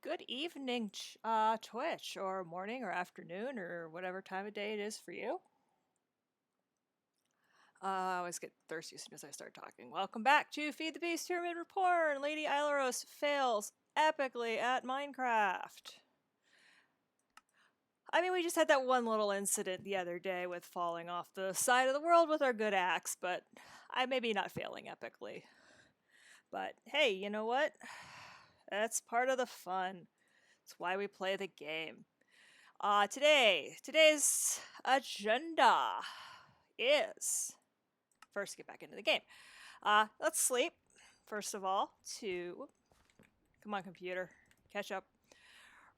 Good evening, Twitch, or morning, or afternoon, or whatever time of day it is for you. I always get thirsty as soon as I start talking. Welcome back to Feed the Beast Pyramid Report. Lady Aileros fails epically at Minecraft. I mean, we just had that one little incident the other day with falling off the side of the world with our good axe, but I may be not failing epically. But hey, you know what? That's part of the fun. It's why we play the game. Today's agenda is first get back into the game. Let's sleep first of all. Come on, computer, catch up.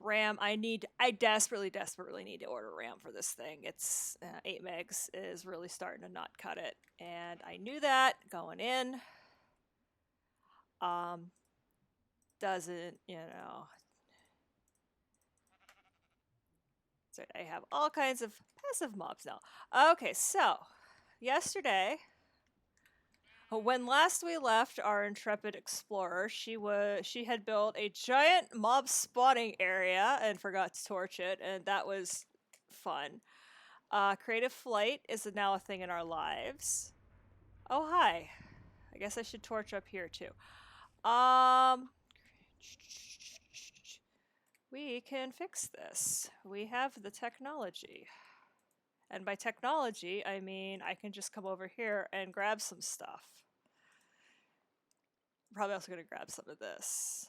RAM. I desperately need to order RAM for this thing. It's 8 megs is really starting to not cut it, and I knew that going in. Doesn't So I have all kinds of passive mobs now. Okay, so yesterday, when last we left our intrepid explorer, she had built a giant mob spawning area and forgot to torch it, and that was fun. Creative flight is now a thing in our lives. Oh, hi. I guess I should torch up here too. We can fix this. We have the technology. And by technology, I mean I can just come over here and grab some stuff. I'm probably also going to grab some of this.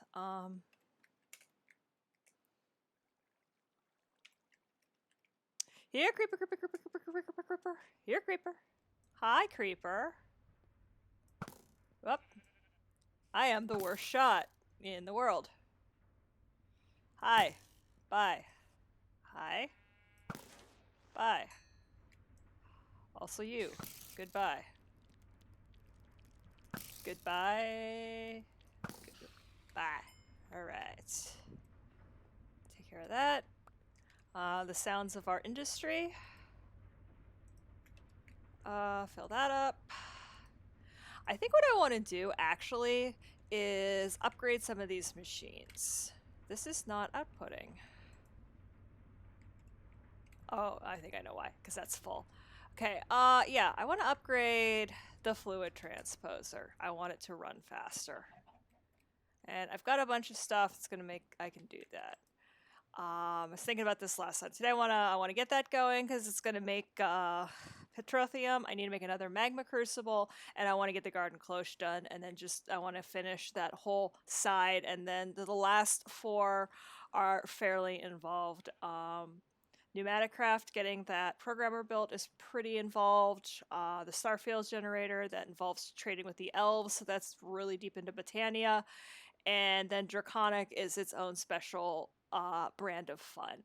Here, creeper, creeper, creeper, creeper, creeper, creeper, creeper. Here, creeper. Hi, creeper. Whoop. I am the worst shot in the world. Hi. Bye. Hi. Bye. Also you. Goodbye. Goodbye. Goodbye. Alright. Take care of that. The sounds of our industry. Fill that up. I think what I want to do, actually, is upgrade some of these machines. This is not outputting. Oh, I think I know why, because that's full. Okay, yeah, I want to upgrade the fluid transposer. I want it to run faster. And I've got a bunch of stuff that's going to make I can do that. I was thinking about this last time. Today I want to get that going because it's going to make petrothium. I need to make another magma crucible, and I want to get the garden cloche done, and then I want to finish that whole side, and then the last 4 are fairly involved. Pneumatic craft, getting that programmer built is pretty involved. The Starfields generator, that involves trading with the elves, so that's really deep into Botania. And then Draconic is its own special brand of fun.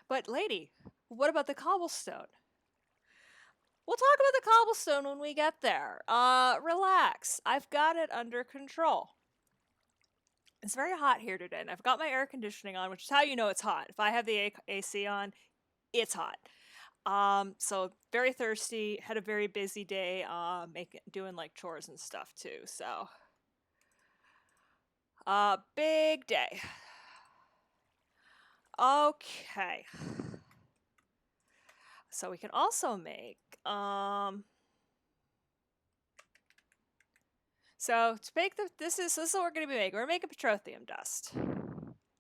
But lady, what about the cobblestone? We'll talk about the cobblestone when we get there. Relax. I've got it under control. It's very hot here today, and I've got my air conditioning on, which is how you know it's hot. If I have the AC on, it's hot. So very thirsty, had a very busy day, doing like chores and stuff too, so. Big day. Okay. So we can also make, so to make this is what we're going to be making. We're making petrothium dust.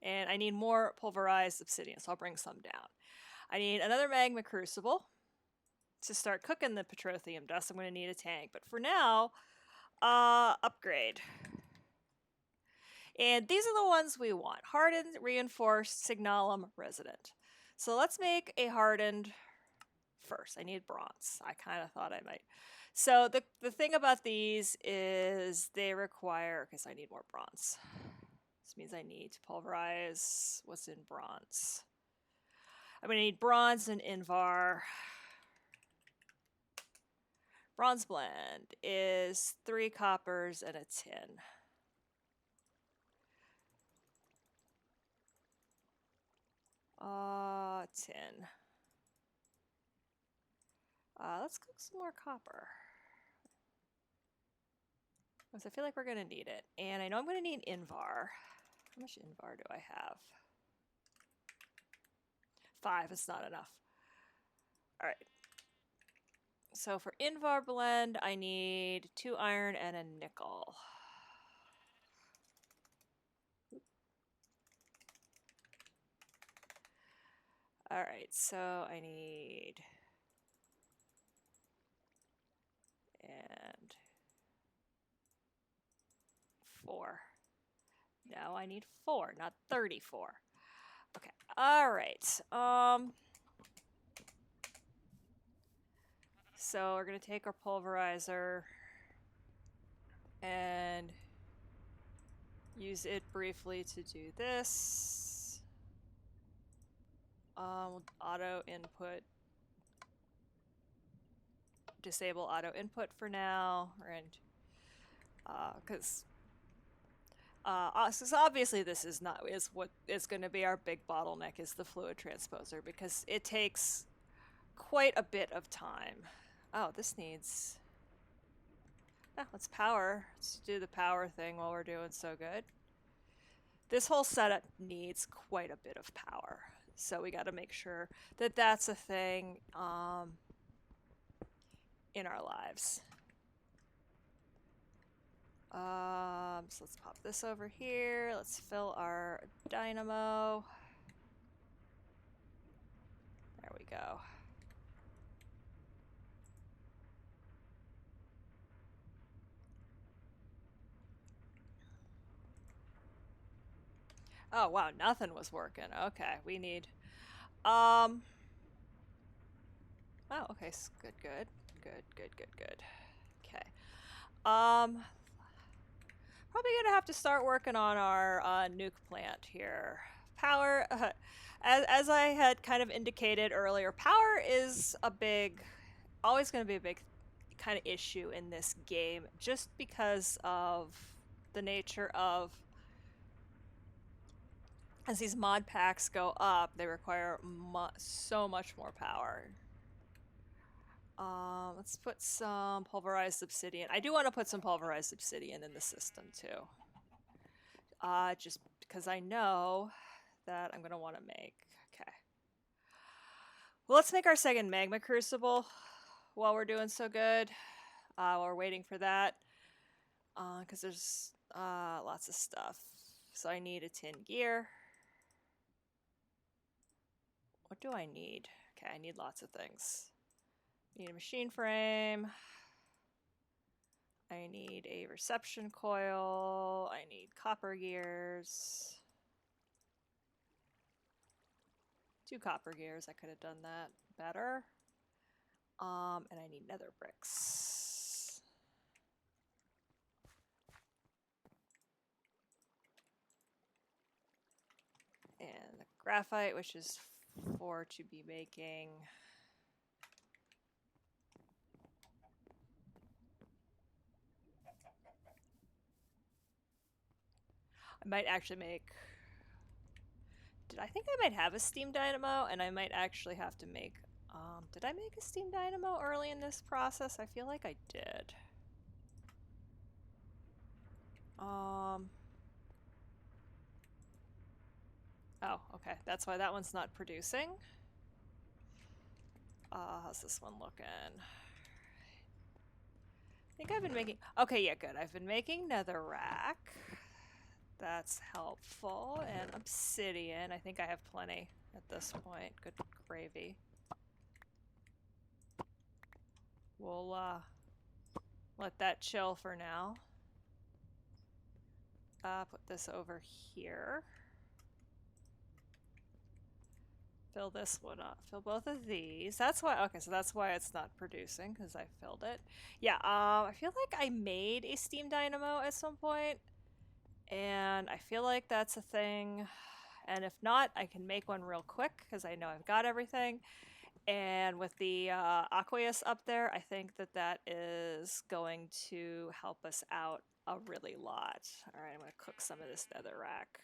And I need more pulverized obsidian, so I'll bring some down. I need another magma crucible. To start cooking the petrothium dust, I'm going to need a tank. But for now, upgrade. And these are the ones we want. Hardened, reinforced, signalum, resident. So let's make a hardened first. I need bronze. I kind of thought I might. So the thing about these is they require, because I need more bronze. This means I need to pulverize what's in bronze. I'm going to need bronze and Invar. Bronze blend is 3 coppers and a tin. Tin. Let's cook some more copper. Because I feel like we're going to need it. And I know I'm going to need Invar. How much Invar do I have? 5 is not enough. All right. So for Invar blend, I need 2 iron and a nickel. All right, so I need and 4. No, I need 4, not 34. Okay. All right. So we're gonna take our pulverizer and use it briefly to do this. Auto input. Disable auto input for now, and because so obviously this is what is going to be our big bottleneck is the fluid transposer, because it takes quite a bit of time. Oh, this needs... let's power. Let's do the power thing while we're doing so good. This whole setup needs quite a bit of power, so we got to make sure that that's a thing in our lives. So let's pop this over here. Let's fill our dynamo. There we go. Oh, wow, nothing was working. Okay, we need... Oh, okay, good, good. Good, good, good, good. Okay. Probably gonna have to start working on our nuke plant here. Power, as I had kind of indicated earlier, power is always gonna be a big kind of issue in this game, just because of the nature of... As these mod packs go up, they require so much more power. Let's put some pulverized obsidian. I do want to put some pulverized obsidian in the system too. Just because I know that I'm going to want to make... Okay. Well, let's make our second magma crucible while we're doing so good. While we're waiting for that. Because there's lots of stuff. So I need a tin gear. What do I need? Okay, I need lots of things. I need a machine frame. I need a reception coil. I need copper gears. 2 copper gears. I could have done that better. And I need nether bricks. And the graphite, which is for to be making... I might actually make... I think I might have a steam dynamo, and I might actually have to make... did I make a steam dynamo early in this process? I feel like I did. Oh, okay. That's why that one's not producing. How's this one looking? I think I've been making... Okay, yeah, good. I've been making netherrack. That's helpful. And obsidian. I think I have plenty at this point. Good gravy. We'll let that chill for now. Put this over here. Fill this one up. Fill both of these. That's why... Okay, so that's why it's not producing, because I filled it. Yeah, I feel like I made a steam dynamo at some point, and I feel like that's a thing. And if not, I can make one real quick, because I know I've got everything. And with the aqueous up there, I think that that is going to help us out a really lot. All right, I'm going to cook some of this netherrack.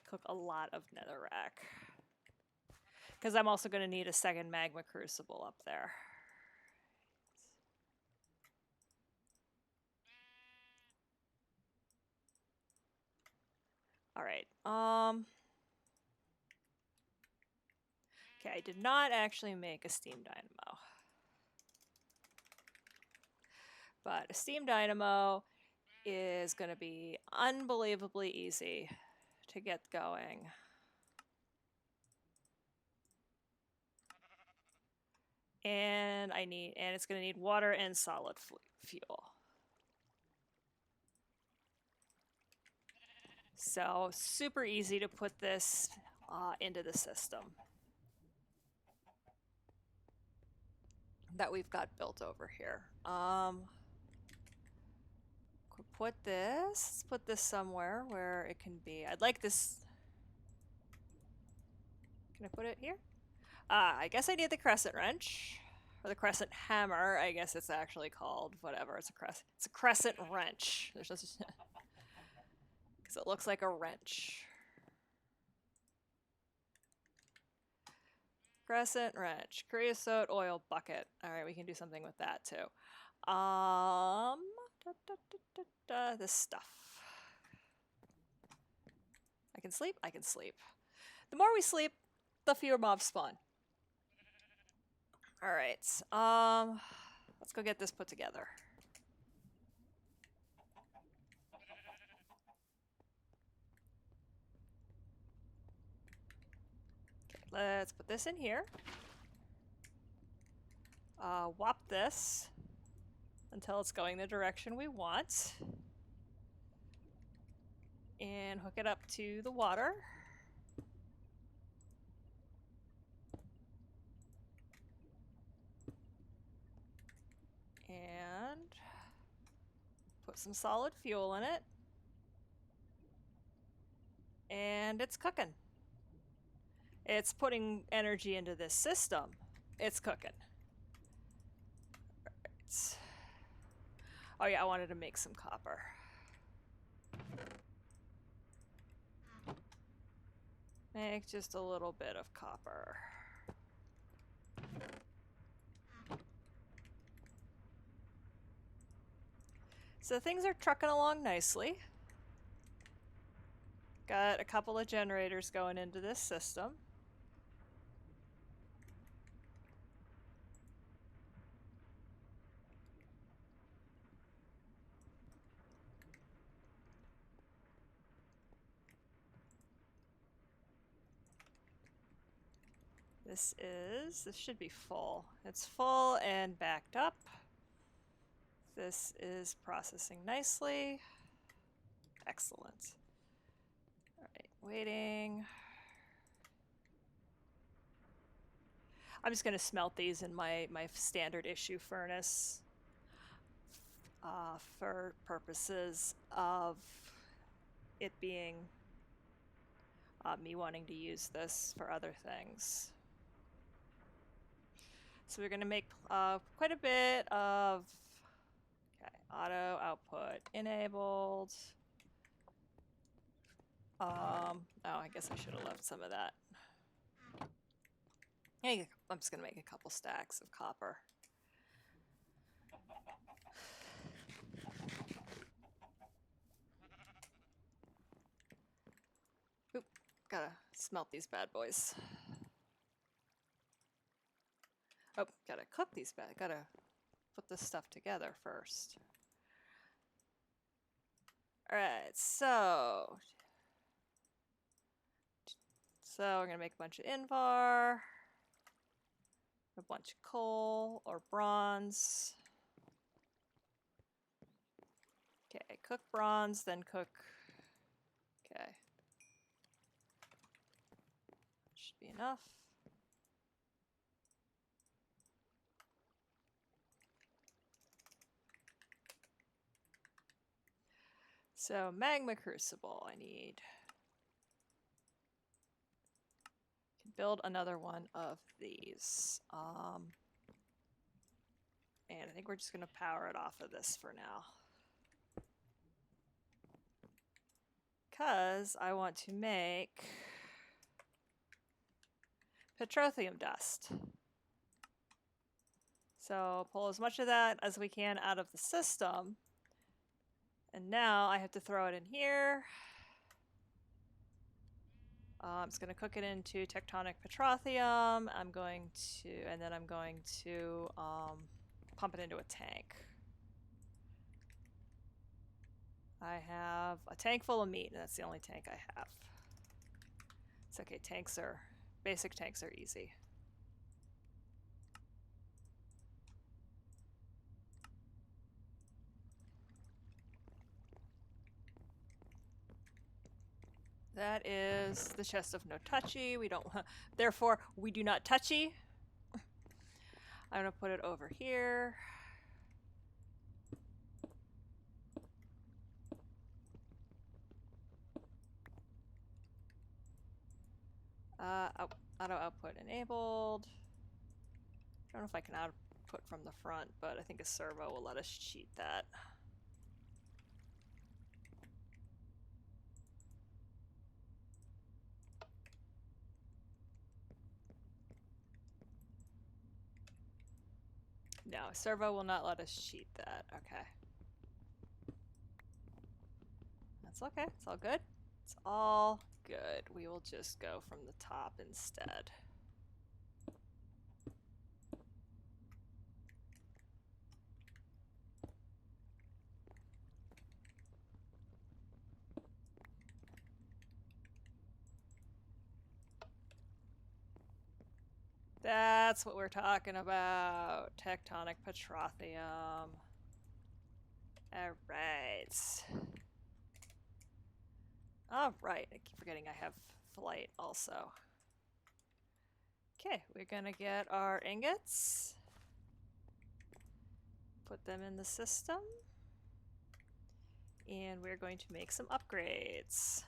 Cook a lot of netherrack. Because I'm also going to need a second magma crucible up there. All right. Okay, I did not actually make a steam dynamo. But a steam dynamo is going to be unbelievably easy to get going. And it's going to need water and solid fuel. So super easy to put this into the system that we've got built over here. Let's put this somewhere where it can be. I'd like this. Can I put it here? I guess I need the crescent wrench. Or the crescent hammer, I guess it's actually called. Whatever, it's a crescent wrench. There's just because it looks like a wrench. Crescent wrench, creosote oil bucket. All right, we can do something with that too. This stuff. I can sleep. I can sleep. The more we sleep, the fewer mobs spawn. All right. Let's go get this put together. Okay, let's put this in here. Whop this until it's going the direction we want. And hook it up to the water. And put some solid fuel in it. And it's cooking. It's putting energy into this system. It's cooking. Right. Oh yeah, I wanted to make some copper. Make just a little bit of copper. So things are trucking along nicely. Got a couple of generators going into this system. This should be full. It's full and backed up. This is processing nicely. Excellent. All right, waiting. I'm just going to smelt these in my standard issue furnace for purposes of it being me wanting to use this for other things. So we're going to make quite a bit of auto output enabled. Oh, I guess I should have left some of that. Hey, I'm just going to make a couple stacks of copper. Oop, gotta smelt these bad boys. Oh, gotta cook these gotta put this stuff together first. Alright, so we're gonna make a bunch of invar, a bunch of coal or bronze. Okay, cook bronze, then cook. Okay. Should be enough. So magma crucible, I need. Can build another one of these. And I think we're just gonna power it off of this for now. Because I want to make petroleum dust. So pull as much of that as we can out of the system. And now I have to throw it in here. I'm just going to cook it into tectonic petroleum. And then I'm going to pump it into a tank. I have a tank full of meat, and that's the only tank I have. It's okay, basic tanks are easy. That is the chest of no touchy. Therefore, we do not touchy. I'm gonna put it over here. Auto output enabled. I don't know if I can output from the front, but I think a servo will let us cheat that. No, servo will not let us cheat that. Okay. That's okay. It's all good. It's all good. We will just go from the top instead. That's what we're talking about. Tectonic petroleum. Alright. Alright. I keep forgetting I have flight also. Okay, we're gonna get our ingots. Put them in the system. And we're going to make some upgrades.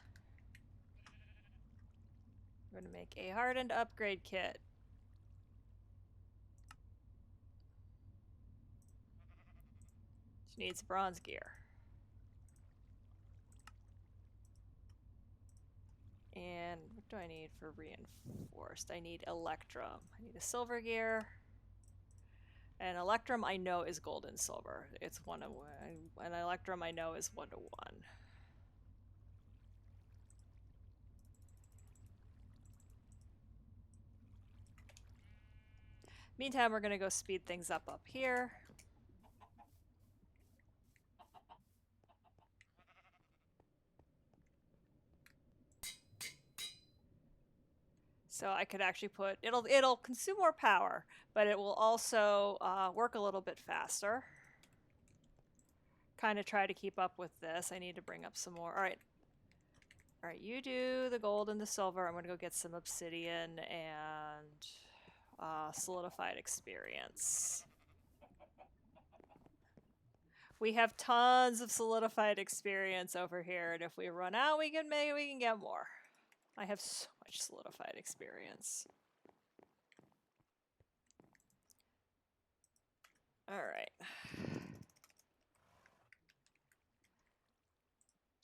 We're going to make a hardened upgrade kit. Which needs bronze gear. And what do I need for reinforced? I need electrum. I need a silver gear. And electrum I know is gold and silver. It's 1 to 1. And electrum I know is 1 to 1. Meantime, we're going to go speed things up here. So I could actually put, it'll consume more power, but it will also work a little bit faster. Kind of try to keep up with this. I need to bring up some more. All right, you do the gold and the silver. I'm going to go get some obsidian and solidified experience. We have tons of solidified experience over here, and if we run out, we can get more. I have so much solidified experience. All right.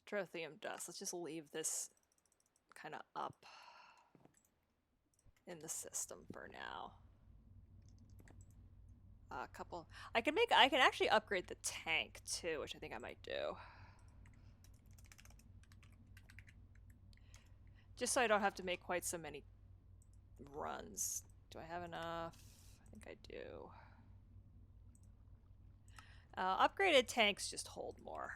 Trothium dust. Let's just leave this kind of up in the system for now. A couple. I can actually upgrade the tank too, which I think I might do. Just so I don't have to make quite so many runs. Do I have enough? I think I do. Upgraded tanks just hold more.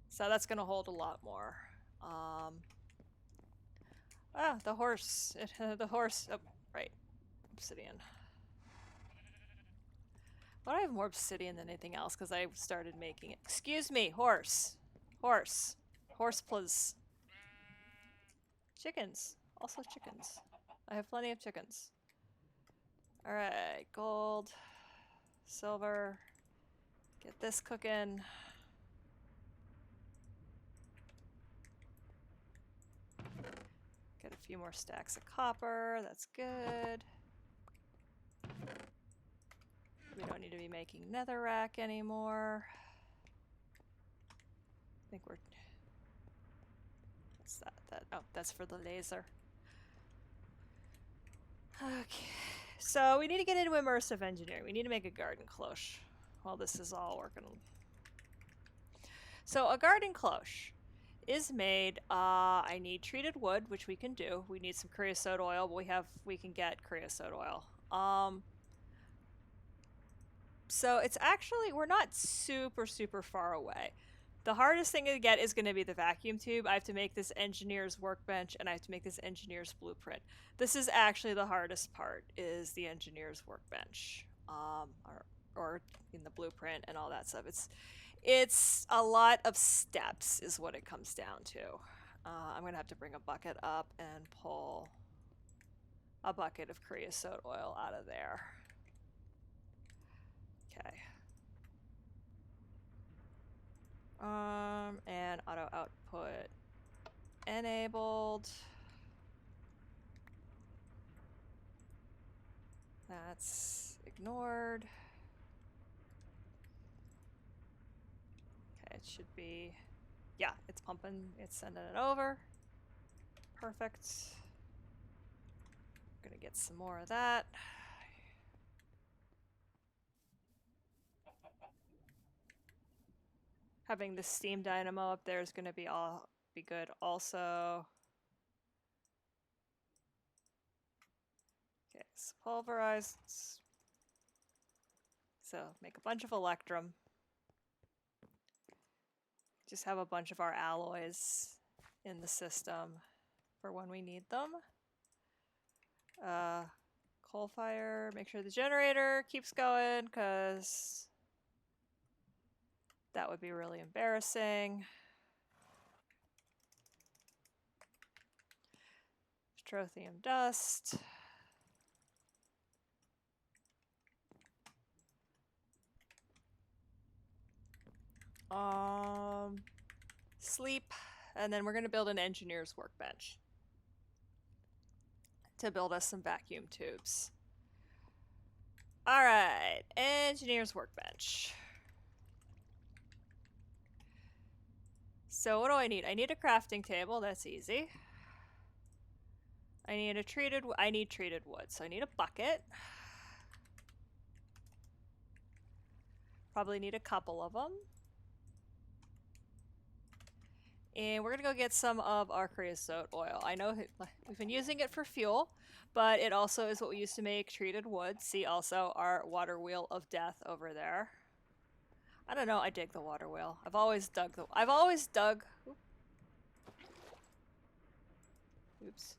So that's going to hold a lot more. The horse. The horse. Oh, right. Obsidian. Why do I have more obsidian than anything else? Because I started making it. Excuse me, horse. Horse. Horse, please. Chickens. Also chickens. I have plenty of chickens. Alright, gold. Silver. Get this cooking. Get a few more stacks of copper. That's good. We don't need to be making netherrack anymore. I think we're... What's that? Oh, that's for the laser. Okay. So we need to get into immersive engineering. We need to make a garden cloche while this is all working. So a garden cloche is made. I need treated wood, which we can do. We need some creosote oil, but we can get creosote oil. So it's actually, we're not super far away. The hardest thing to get is going to be the vacuum tube. I have to make this engineer's workbench, and I have to make this engineer's blueprint. This is actually the hardest part, is the engineer's workbench, or in the blueprint and all that stuff. It's a lot of steps is what it comes down to. I'm going to have to bring a bucket up and pull a bucket of creosote oil out of there. Okay. And auto output enabled. That's ignored. Okay, it should be, yeah, it's pumping, it's sending it over. Perfect. Gonna get some more of that. Having the steam dynamo up there is gonna be good also. Okay, so pulverized. So make a bunch of electrum. Just have a bunch of our alloys in the system for when we need them. Coal fire, make sure the generator keeps going, because that would be really embarrassing. Petroleum dust. Sleep, and then we're going to build an engineer's workbench to build us some vacuum tubes. All right, engineer's workbench. So what do I need? I need a crafting table. That's easy. I need treated wood, so I need a bucket. Probably need a couple of them. And we're gonna go get some of our creosote oil. I know we've been using it for fuel, but it also is what we use to make treated wood. See also our water wheel of death over there. I don't know, I dig the water wheel. I've always dug. Oops.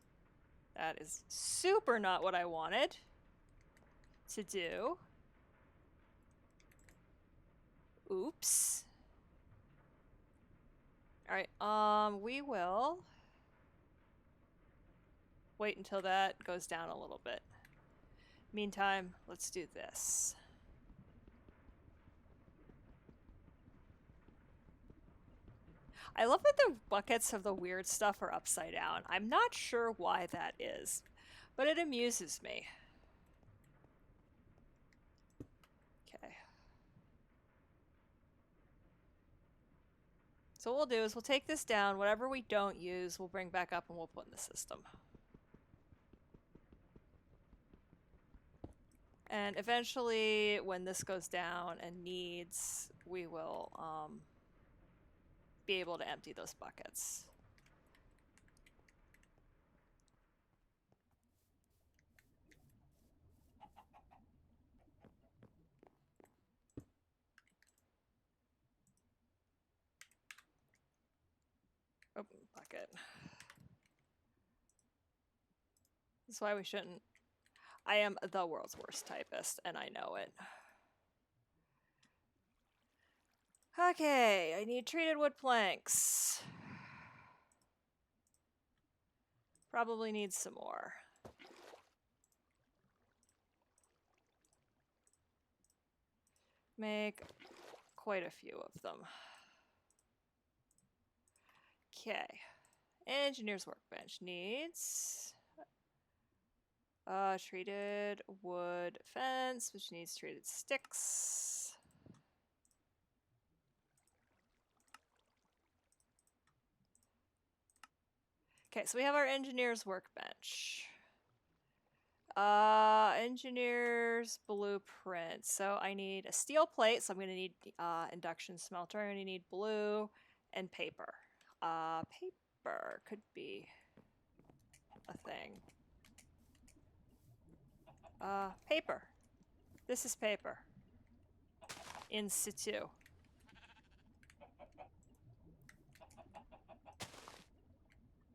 That is super not what I wanted to do. Oops. Alright, we will wait until that goes down a little bit. Meantime, let's do this. I love that the buckets of the weird stuff are upside down. I'm not sure why that is, but it amuses me. Okay. So what we'll do is we'll take this down. Whatever we don't use, we'll bring back up and we'll put in the system. And eventually, when this goes down and needs, we will be able to empty those buckets. Oh, bucket. That's why we shouldn't. I am the world's worst typist, and I know it. Okay, I need treated wood planks. Probably need some more. Make quite a few of them. Okay. Engineer's workbench needs treated wood fence, which needs treated sticks. Okay, so we have our engineer's workbench. Engineer's blueprint. So I need a steel plate, so I'm going to need induction smelter. I'm going to need blue and paper. Paper could be a thing. Paper. This is paper. In situ.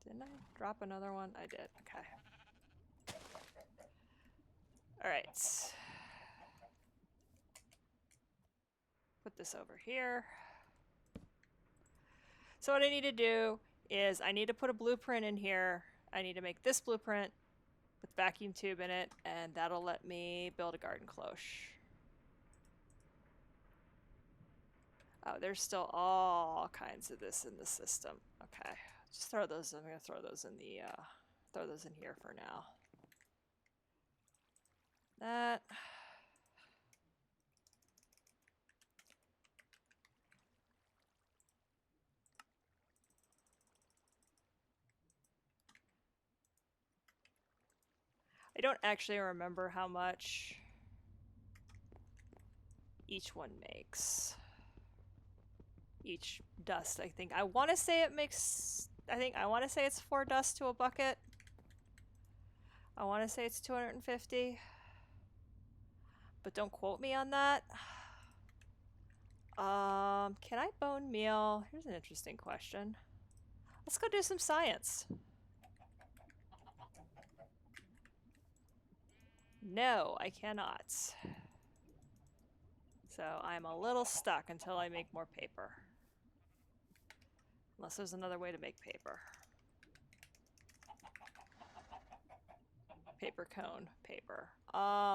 Didn't I drop another one? I did. Okay. All right. Put this over here. So what I need to do is I need to put a blueprint in here. I need to make this blueprint with vacuum tube in it, and that'll let me build a garden cloche. Oh, there's still all kinds of this in the system. Okay, just throw those. I'm gonna throw those in the throw those in here for now. That. I don't actually remember how much each one makes. Each dust, I think. I want to say it makes. I want to say it's 4 dust to a bucket. I want to say it's 250. But don't quote me on that. Can I bone meal? Here's an interesting question. Let's go do some science. No, I cannot. So I'm a little stuck until I make more paper. Unless there's another way to make paper. Paper cone, paper.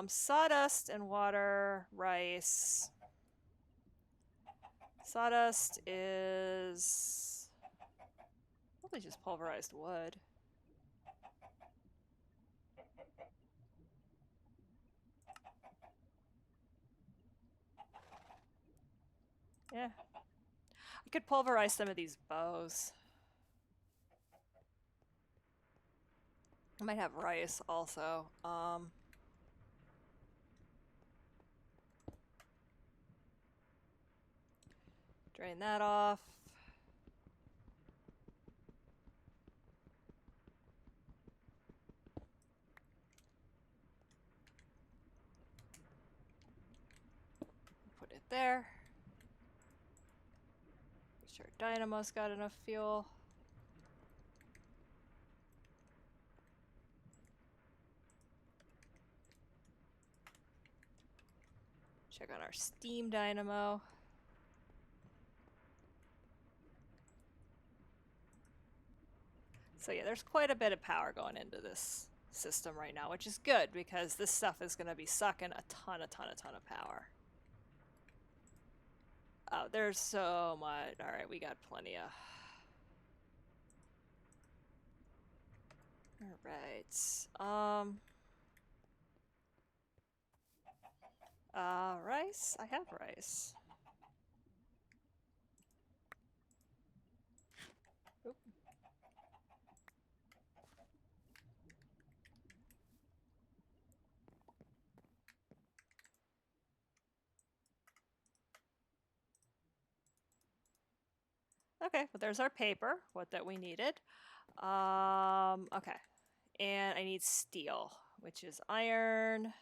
Sawdust and water, rice. Sawdust is probably just pulverized wood. Yeah. I could pulverize some of these bows. I might have rice also. Drain that off. Put it there. Make sure dynamo's got enough fuel. Check on our steam dynamo. So yeah, there's quite a bit of power going into this system right now, which is good because this stuff is going to be sucking a ton of power. Oh, there's so much. All right, we got plenty of. All right. Rice? I have rice. Oop. Okay, well there's our paper, what that we needed. Okay. And I need steel, which is iron.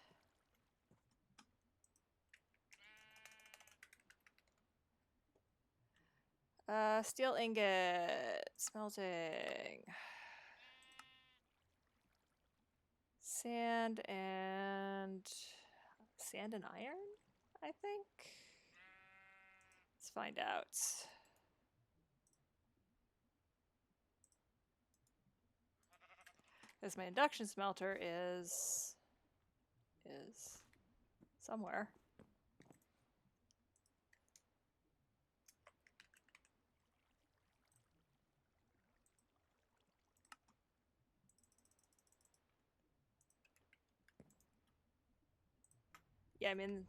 Steel ingot, smelting. Sand and iron, I think. Let's find out. Because my induction smelter is somewhere. Yeah, I mean,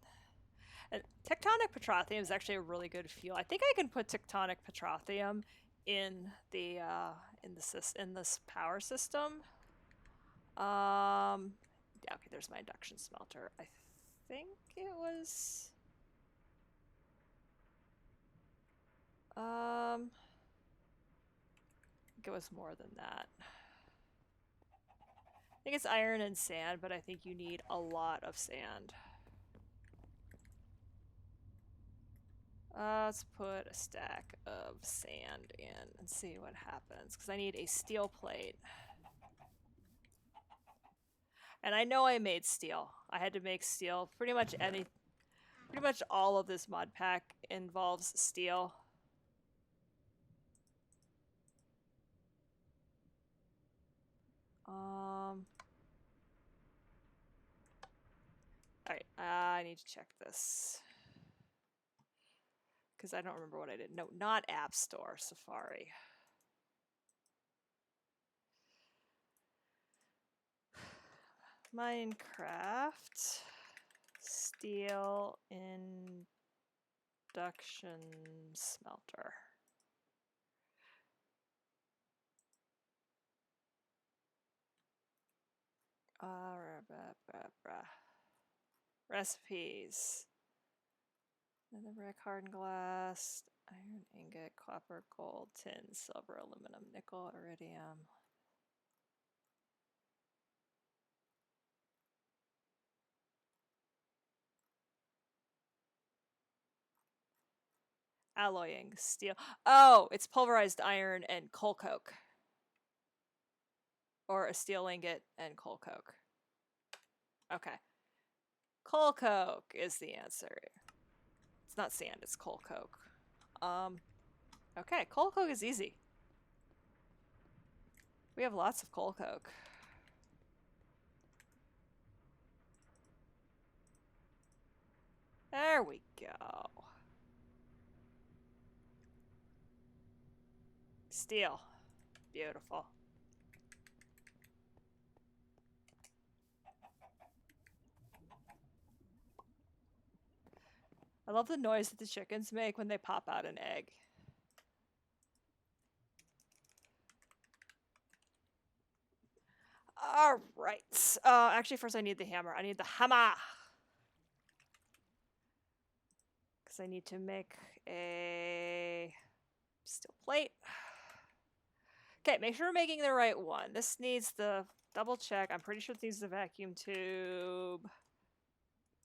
tectonic petroleum is actually a really good fuel. I think I can put tectonic petroleum in the in this power system. Yeah, okay, there's my induction smelter. I think it was. think it was more than that. I think it's iron and sand, but I think you need a lot of sand. Let's put a stack of sand in and see what happens, because I need a steel plate. And I know I made steel. I had to make steel. Pretty much all of this mod pack involves steel. Alright, I need to check this. Because I don't remember what I did. No, not App Store, Safari. Minecraft steel induction smelter. Recipes. Another brick, hardened glass, iron ingot, copper, gold, tin, silver, aluminum, nickel, iridium. Alloying, steel. Oh, it's pulverized iron and coal coke. Or a steel ingot and coal coke. Okay. Coal coke is the answer. It's not sand, it's coal coke. Okay, coal coke is easy. We have lots of coal coke. There we go. Steel. Beautiful. I love the noise that the chickens make when they pop out an egg. All right. Actually, first I need the hammer. I need the hammer. Because I need to make a steel plate. Okay, make sure we're making the right one. This needs the double check. I'm pretty sure it needs the vacuum tube.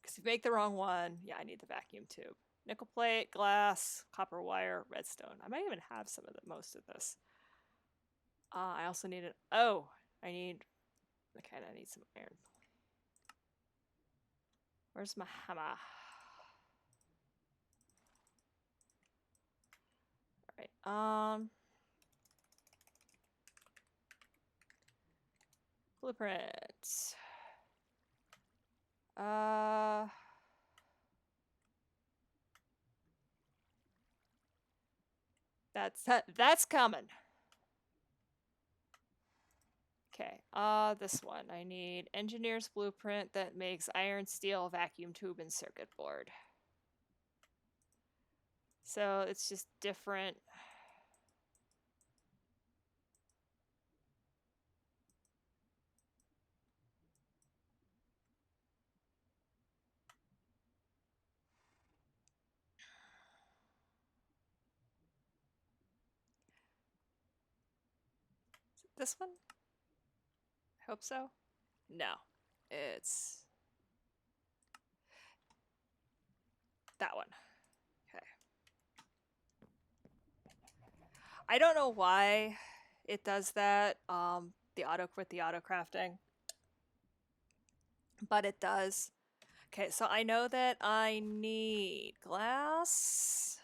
Because if you make the wrong one, yeah, I need the vacuum tube. Nickel plate, glass, copper wire, redstone. I might even have some of most of this. I also need an... Oh, I need... Okay, I need some iron. Where's my hammer? Alright, blueprint. That's coming. Okay, this one. I need engineer's blueprint that makes iron, steel, vacuum tube, and circuit board. So it's just different. Is it this one? I hope so. No, it's that one. Okay. I don't know why it does that. The auto crafting, but it does. Okay, so I know that I need glass.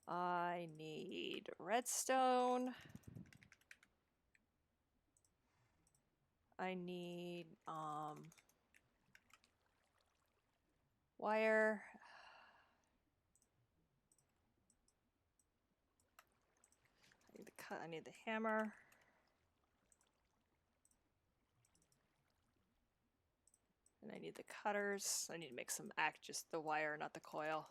I need redstone. I need wire. I need the cut. I need the hammer. And I need the cutters. I need to make some just the wire, not the coil.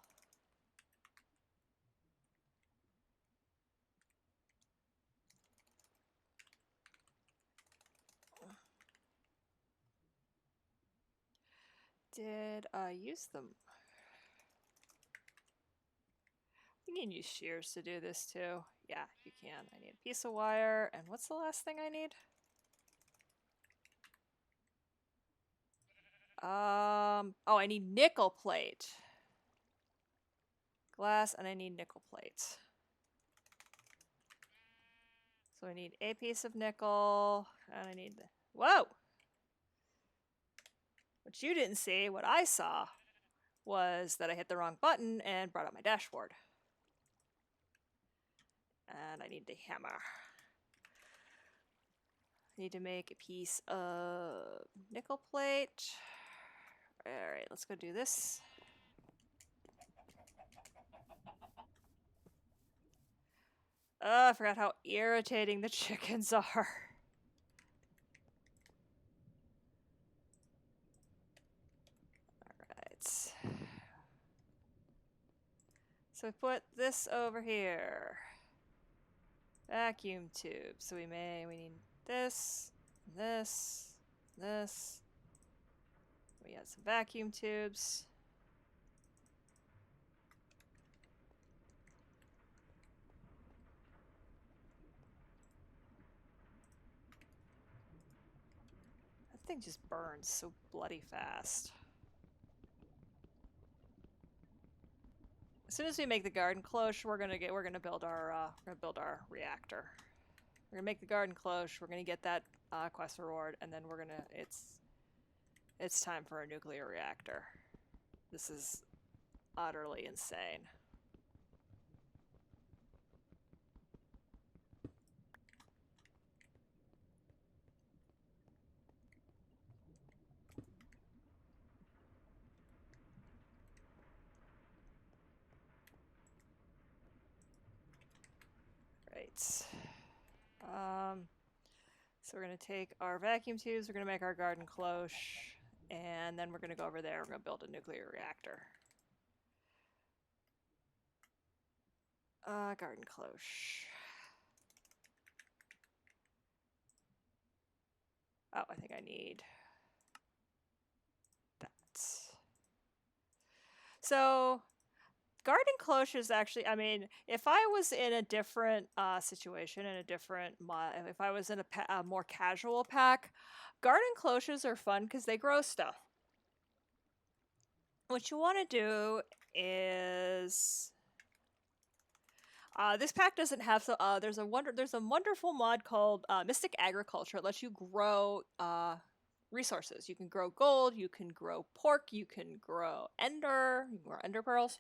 Did I use them? can use shears to do this too. Yeah, you can. I need a piece of wire, and what's the last thing I need? Oh, I need nickel plate. Glass, and I need nickel plates. So I need a piece of nickel, and I need whoa! What you didn't see, what I saw, was that I hit the wrong button and brought up my dashboard. And I need the hammer. I need to make a piece of nickel plate. Alright, let's go do this. Oh, I forgot how irritating the chickens are. Alright. So we put this over here. Vacuum tube. So we need this, this, this. We have some vacuum tubes. That thing just burns so bloody fast. As soon as we make the garden cloche, we're gonna build our reactor. We're gonna make the garden cloche. We're gonna get that quest reward, and then it's time for a nuclear reactor. This is utterly insane. Right. So we're gonna take our vacuum tubes. We're gonna make our garden cloche, and then we're gonna go over there. We're gonna build a nuclear reactor. Garden cloche. Oh, I think I need that. So, garden cloche is actually, I mean, if I was in a different situation, in a different, if I was in a more casual pack, garden cloches are fun because they grow stuff. What you want to do is this pack doesn't have so there's a wonderful mod called Mystic Agriculture. It lets you grow resources. You can grow gold, you can grow pork, you can grow ender pearls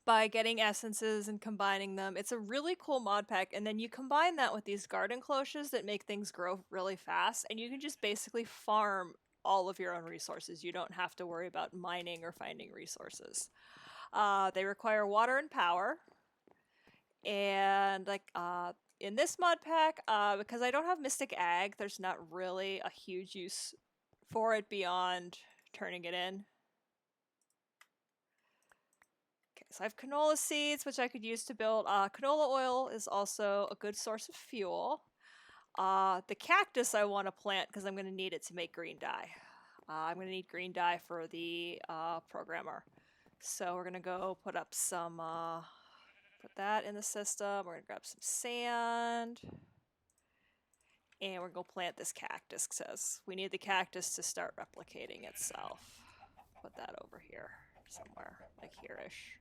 by getting essences and combining them. It's a really cool mod pack, and then you combine that with these garden cloches that make things grow really fast, and you can just basically farm all of your own resources. You don't have to worry about mining or finding resources. They require water and power. And like in this mod pack, because I don't have Mystic Ag, there's not really a huge use for it beyond turning it in. Okay, so I have canola seeds, which I could use to build. Canola oil is also a good source of fuel. The cactus I want to plant because I'm going to need it to make green dye. I'm going to need green dye for the programmer. So we're going to go put up some, put that in the system. We're going to grab some sand. And we're going to plant this cactus because we need the cactus to start replicating itself. Put that over here somewhere, like here-ish.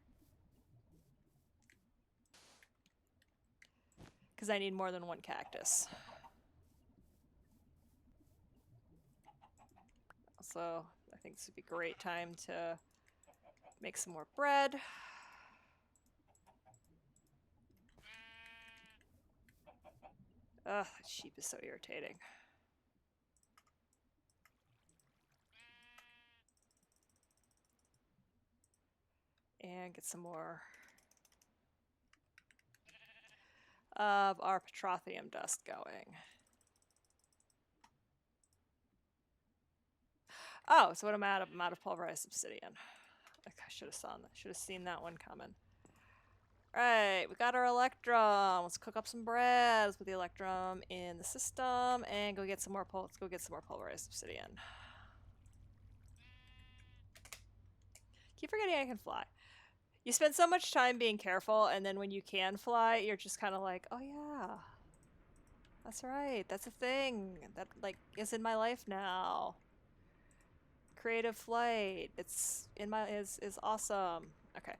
Because I need more than one cactus. Also, I think this would be a great time to make some more bread. Ugh, that sheep is so irritating. And get some more of our petroleum dust going. Oh, so what I'm out of pulverized obsidian. I should have seen that one coming. Right, we got our electrum. Let's cook up some breads with the electrum in the system and go get some more let's go get some more pulverized obsidian. Keep forgetting I can fly. You spend so much time being careful, and then when you can fly, you're just kind of like, oh yeah, that's right, that's a thing that like is in my life now. Creative flight, it's in my is awesome. Okay,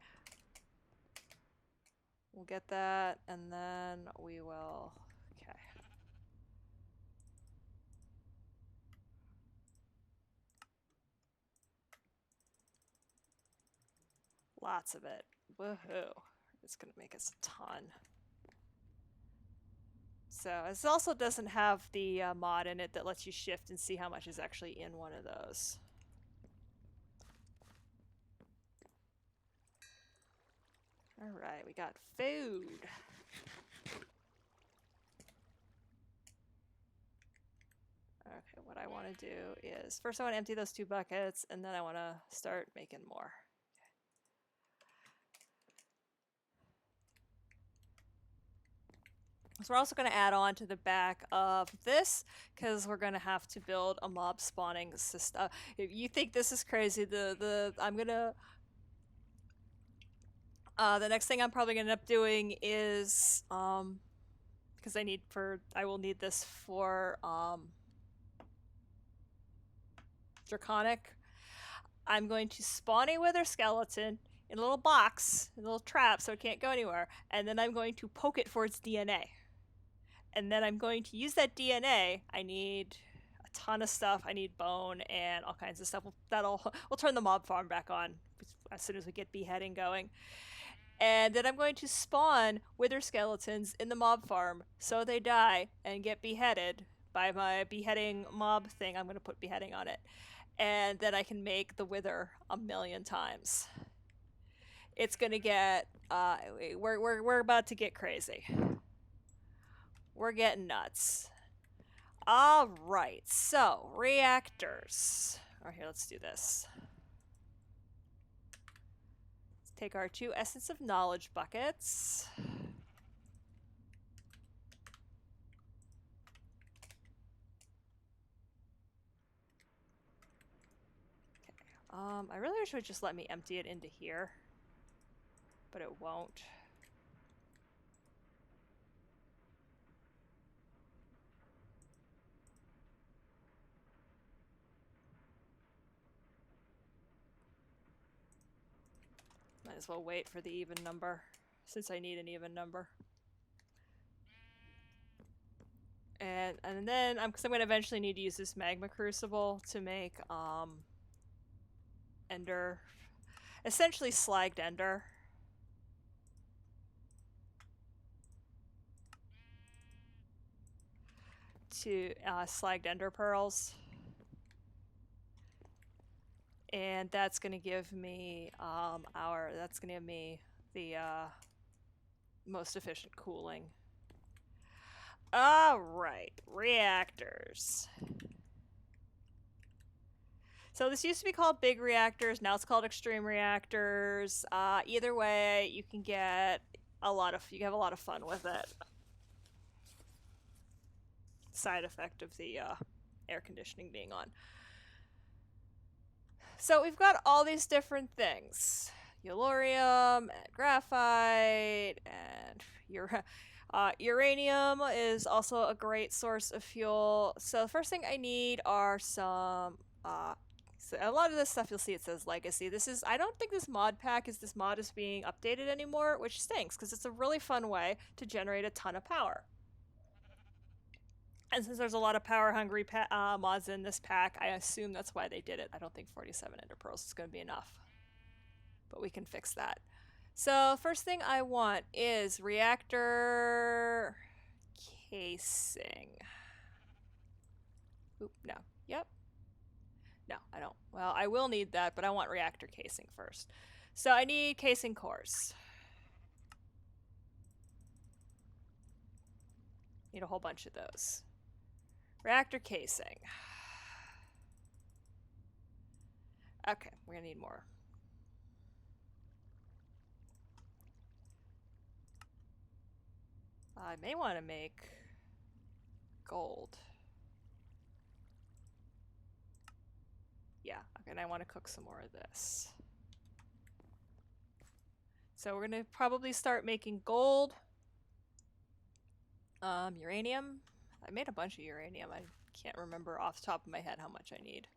we'll get that, and then we will. Okay. Lots of it. Woohoo. It's gonna make us a ton. So this also doesn't have the mod in it that lets you shift and see how much is actually in one of those. Alright, we got food. Okay, what I want to do is, first I want to empty those 2 buckets, and then I want to start making more. So we're also going to add on to the back of this, because we're going to have to build a mob spawning system. If you think this is crazy, I'm going to... the next thing I'm probably going to end up doing is, because I will need this for, Draconic. I'm going to spawn a wither skeleton in a little box, a little trap, so it can't go anywhere, and then I'm going to poke it for its DNA. And then I'm going to use that DNA. I need a ton of stuff. I need bone and all kinds of stuff. We'll turn the mob farm back on as soon as we get beheading going. And then I'm going to spawn wither skeletons in the mob farm so they die and get beheaded by my beheading mob thing. I'm going to put beheading on it. And then I can make the wither 1,000,000 times. It's going to get... we're about to get crazy. We're getting nuts. Alright, so reactors. Or here, let's do this. Let's take our 2 Essence of Knowledge buckets. Okay. I really wish it would just let me empty it into here. But it won't. Might as well wait for the even number, since I need an even number. And then because I'm going to eventually need to use this magma crucible to make ender, essentially slagged ender. To slagged ender pearls. And that's going to give me the most efficient cooling. Alright, reactors. So this used to be called big reactors, now it's called extreme reactors. Either way, you can have a lot of fun with it. Side effect of the air conditioning being on. So we've got all these different things. Yellorium, and graphite, and uranium is also a great source of fuel. So the first thing I need are some... so a lot of this stuff you'll see it says legacy. I don't think this mod is being updated anymore, which stinks, because it's a really fun way to generate a ton of power. And since there's a lot of power-hungry mods in this pack, I assume that's why they did it. I don't think 47 Ender Pearls is going to be enough. But we can fix that. So first thing I want is reactor casing. Oop, no. Yep. No, I don't. Well, I will need that, but I want reactor casing first. So I need casing cores. Need a whole bunch of those. Reactor casing. Okay, we're gonna need more. I may want to make gold. Yeah, okay, and I want to cook some more of this. So we're gonna probably start making gold. Uranium. I made a bunch of uranium. I can't remember off the top of my head how much I need.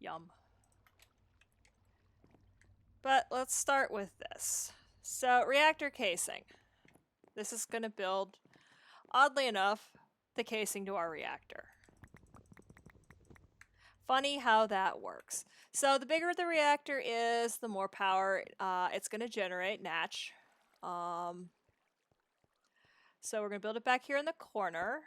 Yum. But let's start with this. So reactor casing. This is gonna build, oddly enough, the casing to our reactor. Funny how that works. So the bigger the reactor is, the more power it's going to generate, natch. So we're going to build it back here in the corner.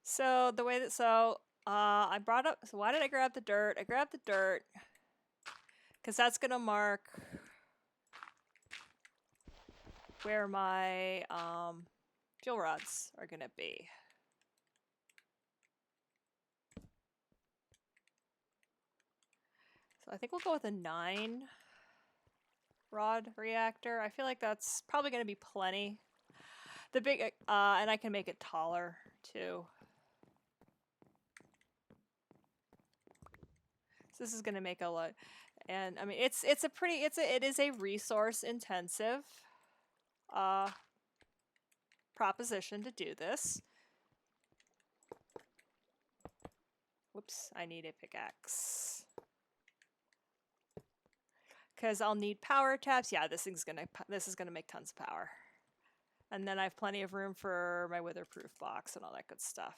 So the way that, I brought up, so why did I grab the dirt? I grabbed the dirt because that's going to mark where my fuel rods are going to be. So I think we'll go with a 9 rod reactor. I feel like that's probably going to be plenty. The big, and I can make it taller too. So this is going to make a lot, and I mean it is a resource intensive proposition to do this. Whoops, I need a pickaxe because I'll need power taps. Yeah, this is gonna make tons of power, and then I have plenty of room for my witherproof box and all that good stuff.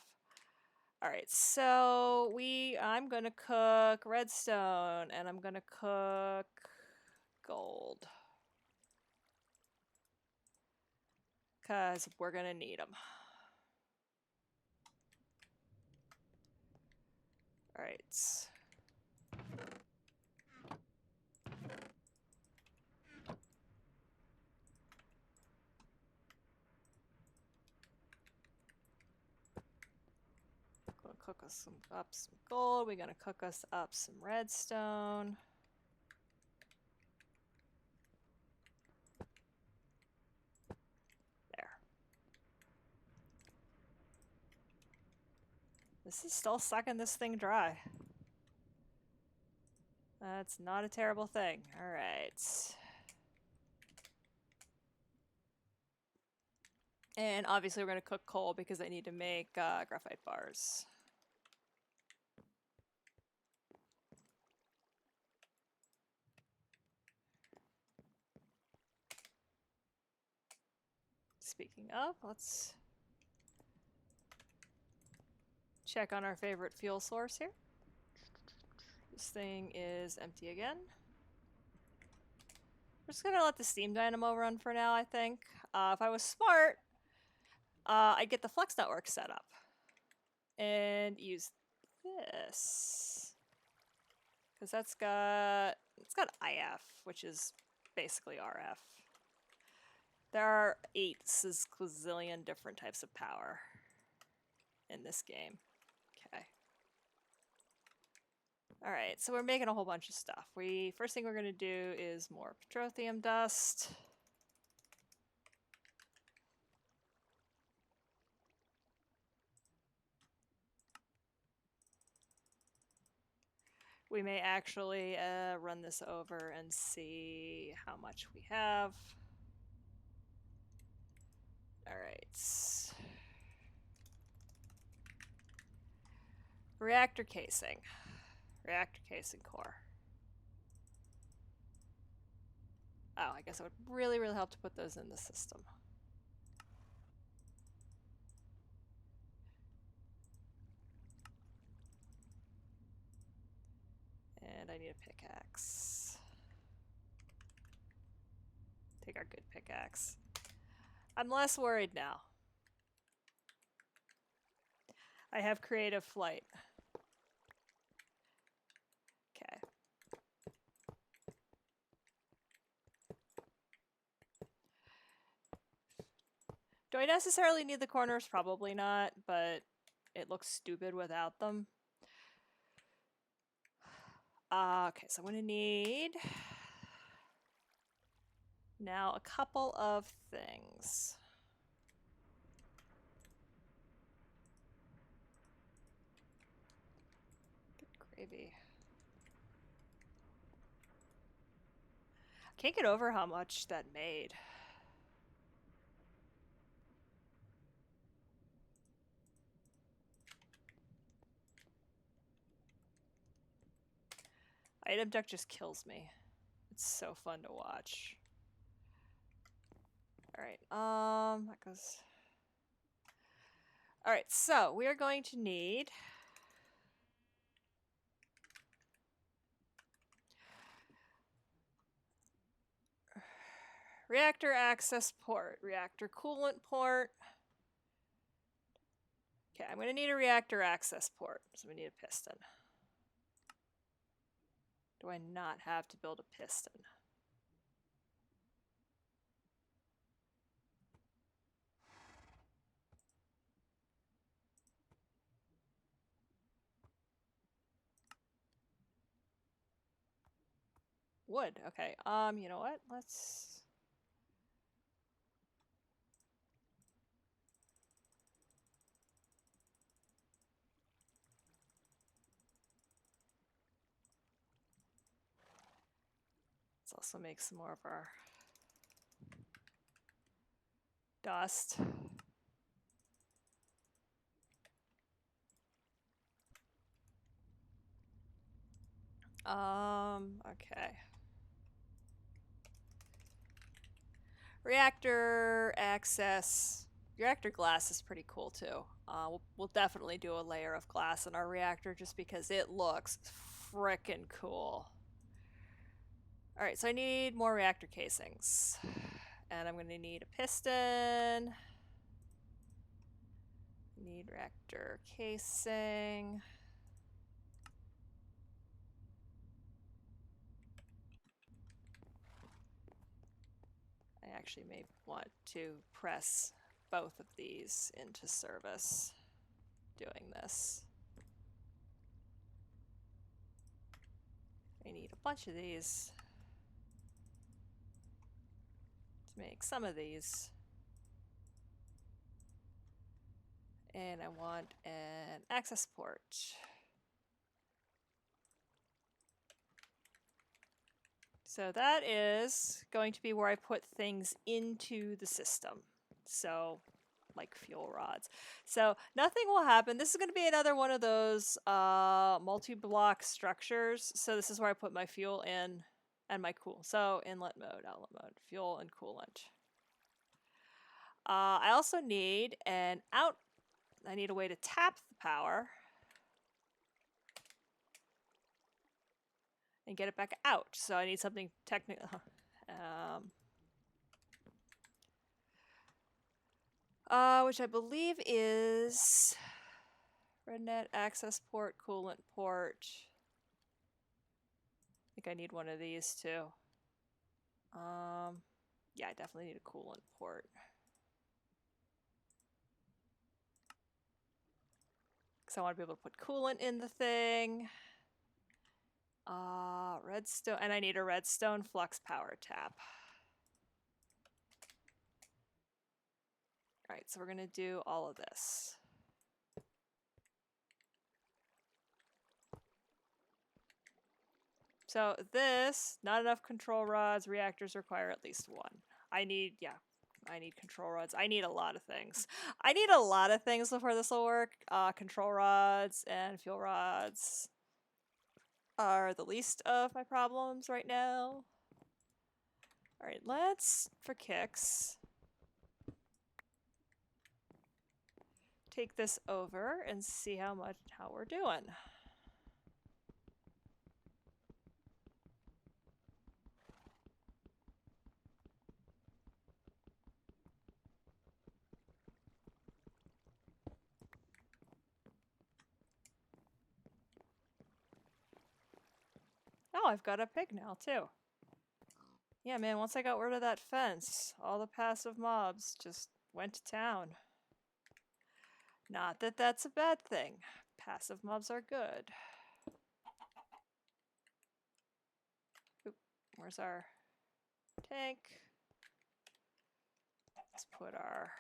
All right, so I'm gonna cook redstone and I'm gonna cook gold because we're gonna need them. All right. Gonna cook us up some gold. We're gonna cook us up some redstone. There. This is still sucking this thing dry. That's not a terrible thing. All right. And obviously we're gonna cook coal because I need to make graphite bars. Speaking of, let's check on our favorite fuel source here. This thing is empty again. We're just gonna let the steam dynamo run for now, I think. If I was smart, I'd get the flex network set up and use this because it's got IF, which is basically RF. There are 8 gazillion different types of power in this game. Okay. All right, so we're making a whole bunch of stuff. First thing we're gonna do is more petroleum dust. We may actually run this over and see how much we have. All right. Reactor casing. Reactor casing core. Oh, I guess it would really, really help to put those in the system. And I need a pickaxe. Take our good pickaxe. I'm less worried now. I have creative flight. Okay. Do I necessarily need the corners? Probably not, but it looks stupid without them. Okay, so I'm gonna need now a couple of things. Gravy. Can't get over how much that made. Item duck just kills me. It's so fun to watch. Alright, that goes... Alright, so we are going to need... reactor access port, reactor coolant port. Okay, I'm going to need a reactor access port, so we need a piston. Do I not have to build a piston? Wood, okay. You know what? Let's... Let's also make some more of our dust. Okay. Reactor access. Reactor glass is pretty cool too. We'll definitely do a layer of glass in our reactor just because it looks frickin' cool. Alright, so I need more reactor casings. And I'm going to need a piston. Need reactor casing. I actually may want to press both of these into service doing this. I need a bunch of these to make some of these. And I want an access port. So that is going to be where I put things into the system. So, like fuel rods. So nothing will happen. This is going to be another one of those multi-block structures. So this is where I put my fuel in and my cool. So inlet mode, outlet mode, fuel and coolant. I also need an out. I need a way to tap the power and get it back out. So I need something technical. Which I believe is RedNet access port, coolant port. I think I need one of these too. Yeah, I definitely need a coolant port. Because I want to be able to put coolant in the thing. Redstone, and I need a redstone flux power tap. Alright, so we're going to do all of this. So this, not enough control rods, reactors require at least one. I need control rods. I need a lot of things. I need a lot of things before this will work. Control rods and fuel rods are the least of my problems right now. Alright, let's, for kicks, take this over and see how we're doing. Oh, I've got a pig now too. Yeah, man, once I got rid of that fence, all the passive mobs just went to town. Not that that's a bad thing. Passive mobs are good. Oop, where's our tank? Let's put our...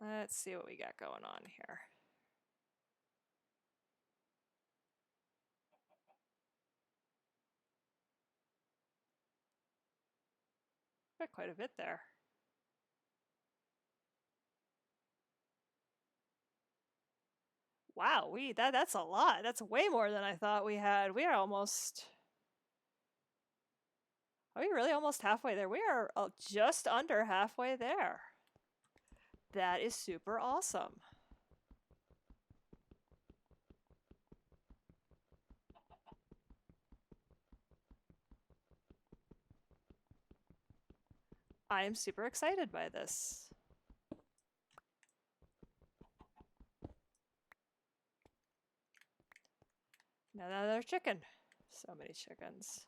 Let's see what we got going on here. Got quite a bit there. Wow, that's a lot. That's way more than I thought we had. We are almost... Are we really almost halfway there? We are just under halfway there. That is super awesome. I am super excited by this. Now another chicken. So many chickens.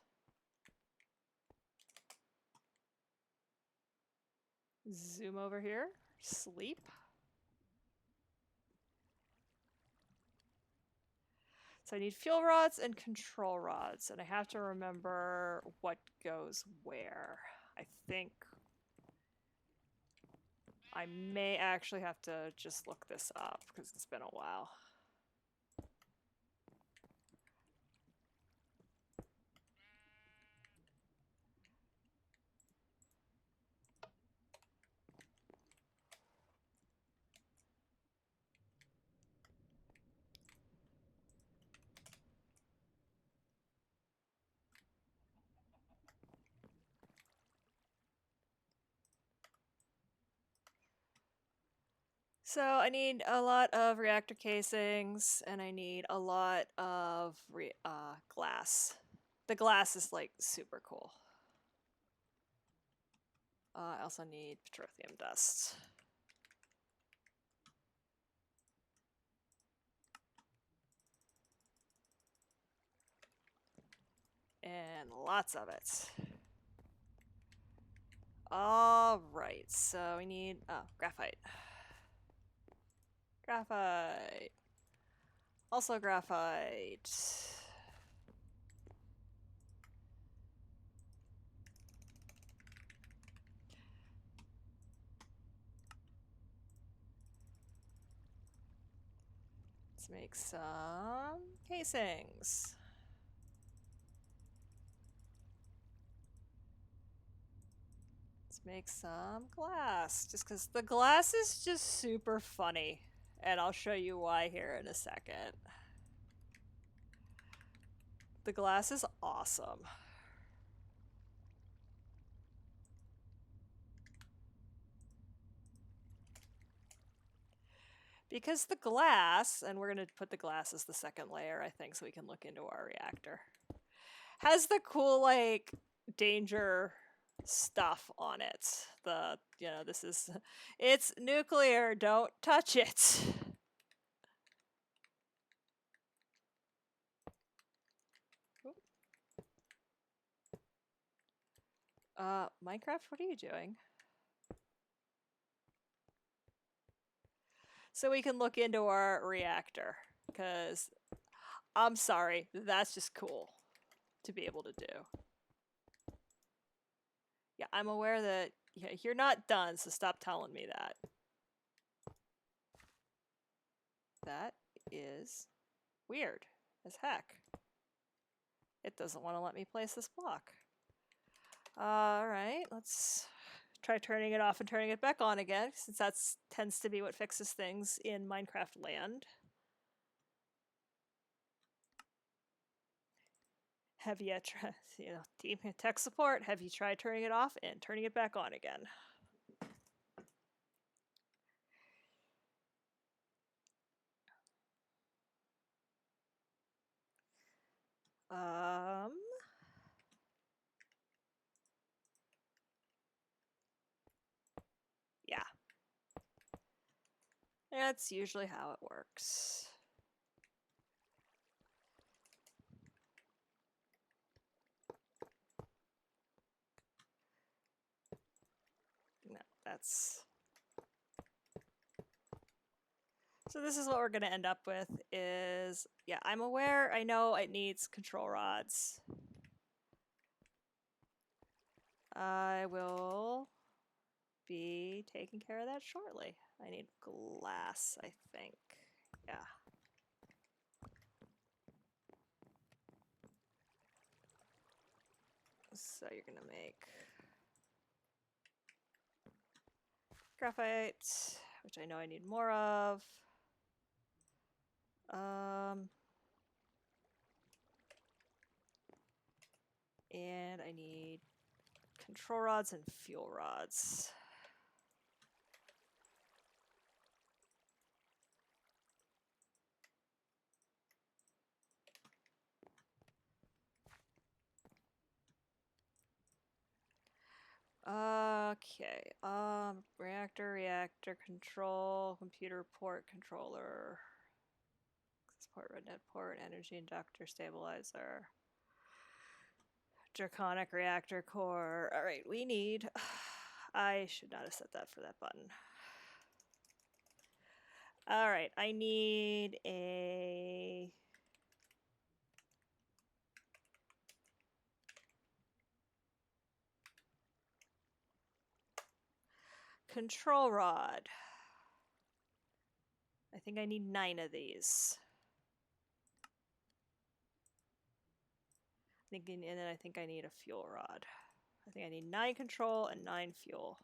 Zoom over here. Sleep. So I need fuel rods and control rods, and I have to remember what goes where. I think I may actually have to just look this up because it's been a while. So I need a lot of reactor casings, and I need a lot of glass. The glass is like super cool. I also need petroleum dust. And lots of it. All right, so we need graphite. Graphite. Also graphite. Let's make some casings. Let's make some glass, just because the glass is just super funny. And I'll show you why here in a second. The glass is awesome. Because the glass, and we're going to put the glass as the second layer, I think, so we can look into our reactor, has the cool, like, danger stuff on it. This is, it's nuclear, don't touch it. Minecraft, what are you doing? So we can look into our reactor, because I'm sorry, that's just cool to be able to do. Yeah, I'm aware that you're not done, so stop telling me that. That is weird as heck. It doesn't want to let me place this block. Alright, let's try turning it off and turning it back on again, since that tends to be what fixes things in Minecraft land. Have you tried, team tech support, have you tried turning it off and turning it back on again? Yeah. That's usually how it works. No, that's... So this is what we're going to end up with is, yeah, I'm aware, I know it needs control rods. I will be taking care of that shortly. I need glass, I think. Yeah. So you're gonna make graphite, which I know I need more of. And I need control rods and fuel rods. Okay. Reactor control, computer port controller, access port, rednet port, energy inductor stabilizer, draconic reactor core. All right, we need. I should not have set that for that button. All right, I need a control rod. I think I need 9 of these. And then I think I need a fuel rod. I think I need 9 control and 9 fuel.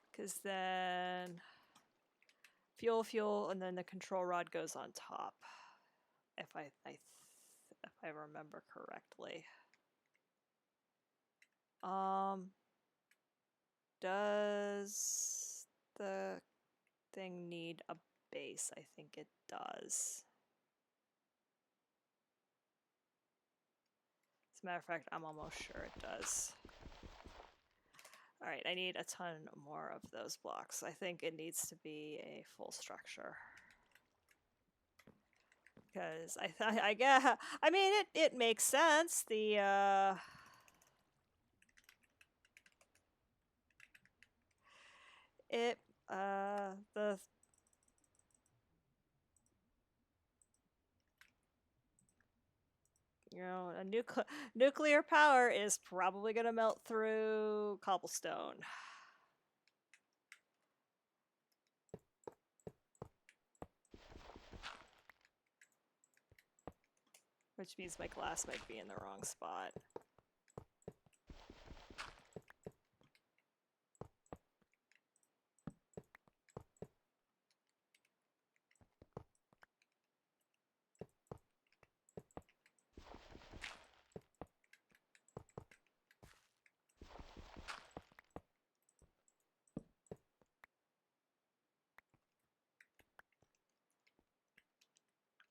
Because then fuel, and then the control rod goes on top. If I remember correctly. Does the thing need a base? I think it does. As a matter of fact, I'm almost sure it does. Alright, I need a ton more of those blocks. I think it needs to be a full structure. Because I guess, I mean, it makes sense. The, you know, a nuclear power is probably going to melt through cobblestone. Which means my glass might be in the wrong spot.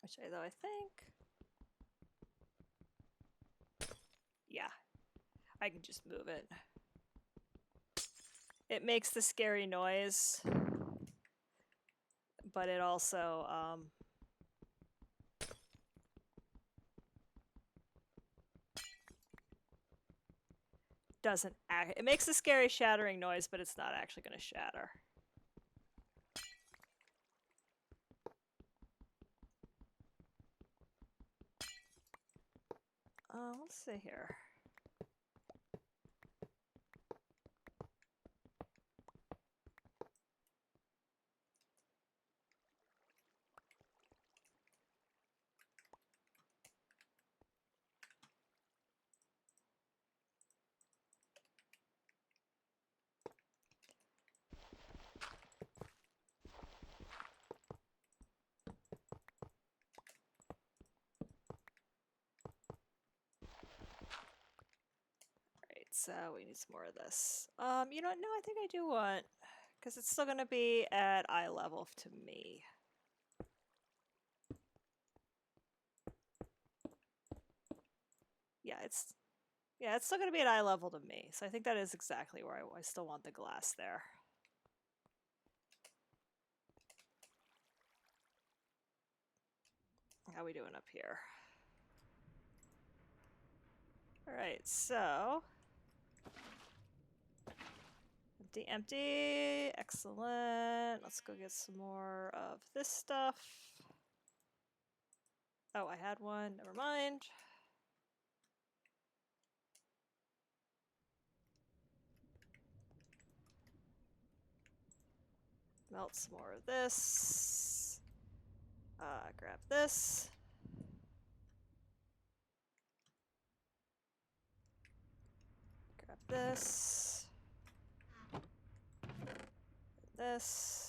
Which though I think, yeah, I can just move it. It makes the scary noise, but it also doesn't act. It makes a scary shattering noise, but it's not actually going to shatter. Let's see here. So we need some more of this. You don't know, I think I do want, because it's still going to be at eye level to me. Yeah, it's still going to be at eye level to me. So I think that is exactly where I still want the glass there. How are we doing up here? All right, so empty, empty. Excellent. Let's go get some more of this stuff. Oh, I had one. Never mind. Melt some more of this. Grab this. Grab this. This.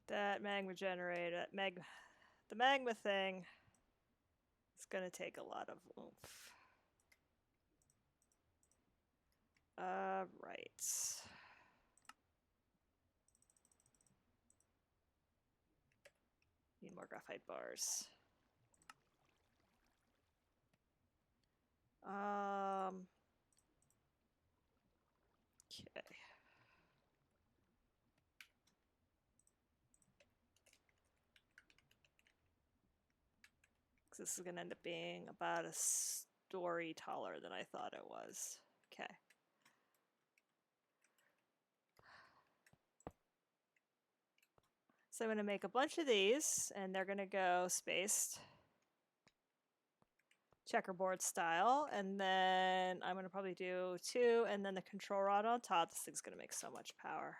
That magma generator, the magma thing is going to take a lot of oomph. Right. Need more graphite bars. Okay. This is going to end up being about a story taller than I thought it was. Okay. So I'm going to make a bunch of these, and they're going to go spaced checkerboard style, and then I'm going to probably do 2, and then the control rod on top. This thing's going to make so much power.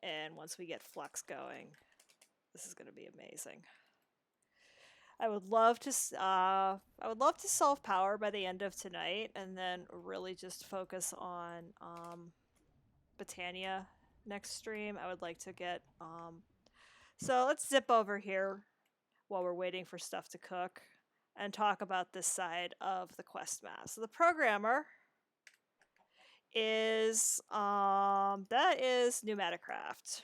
And once we get flux going, this is going to be amazing. I would love to solve power by the end of tonight, and then really just focus on Botania next stream. I would like to get so let's zip over here while we're waiting for stuff to cook and talk about this side of the quest map. So the programmer is that is Pneumaticraft.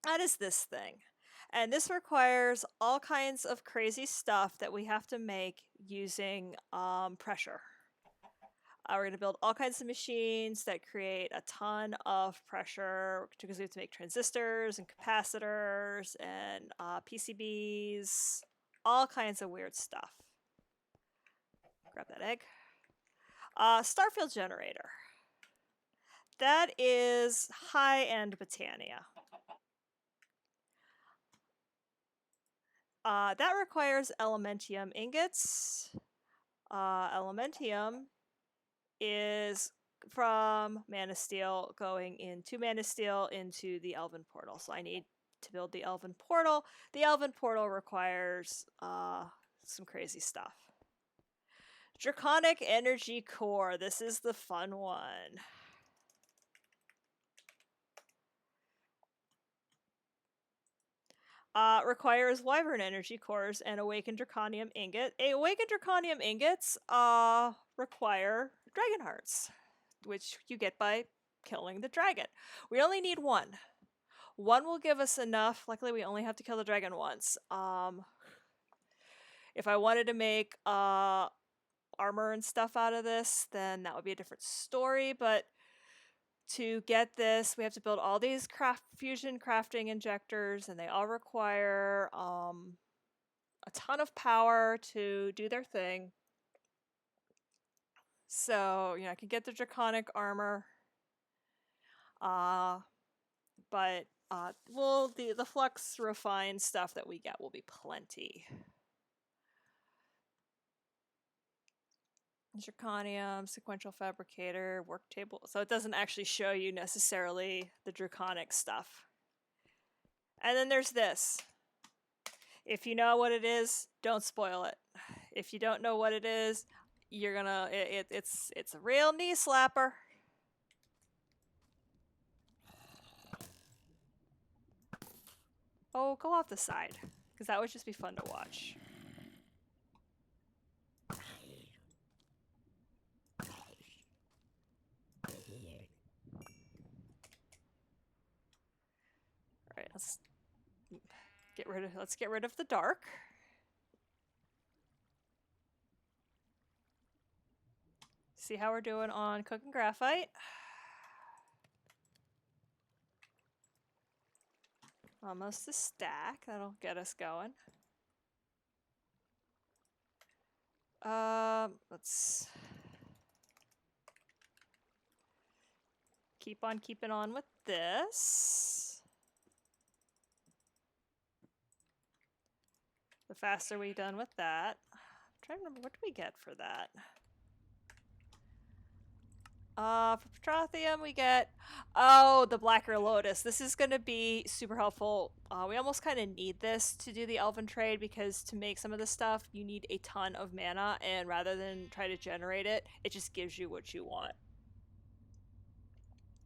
That is this thing. And this requires all kinds of crazy stuff that we have to make using pressure. We're going to build all kinds of machines that create a ton of pressure because we have to make transistors and capacitors and PCBs, all kinds of weird stuff. Grab that egg. Starfield generator. That is high-end Botania. That requires elementium ingots. Elementium is from Mana Steel going into Mana Steel into the Elven Portal. So I need to build the Elven Portal. The Elven Portal requires some crazy stuff. Draconic Energy Core. This is the fun one. Requires Wyvern Energy Cores and Awakened Draconium Ingot. Awakened Draconium Ingots require Dragon Hearts, which you get by killing the dragon. We only need 1. 1 will give us enough. Luckily, we only have to kill the dragon once. If I wanted to make armor and stuff out of this, then that would be a different story, but to get this, we have to build all these fusion crafting injectors, and they all require a ton of power to do their thing. So, I can get the draconic armor, but the flux refined stuff that we get will be plenty. Draconium, sequential fabricator, work table. So it doesn't actually show you necessarily the draconic stuff. And then there's this. If you know what it is, don't spoil it. If you don't know what it is, you're gonna it's a real knee slapper. Oh, go off the side, because that would just be fun to watch. Alright, let's get rid of the dark. See how we're doing on cooking graphite. Almost a stack. That'll get us going. Let's keep on keeping on with this. The faster we're done with that. I'm trying to remember, what do we get for that? For Petrothium we get, oh, the Blacker Lotus. This is going to be super helpful. We almost kind of need this to do the Elven trade, because to make some of this stuff you need a ton of mana, and rather than try to generate it, it just gives you what you want.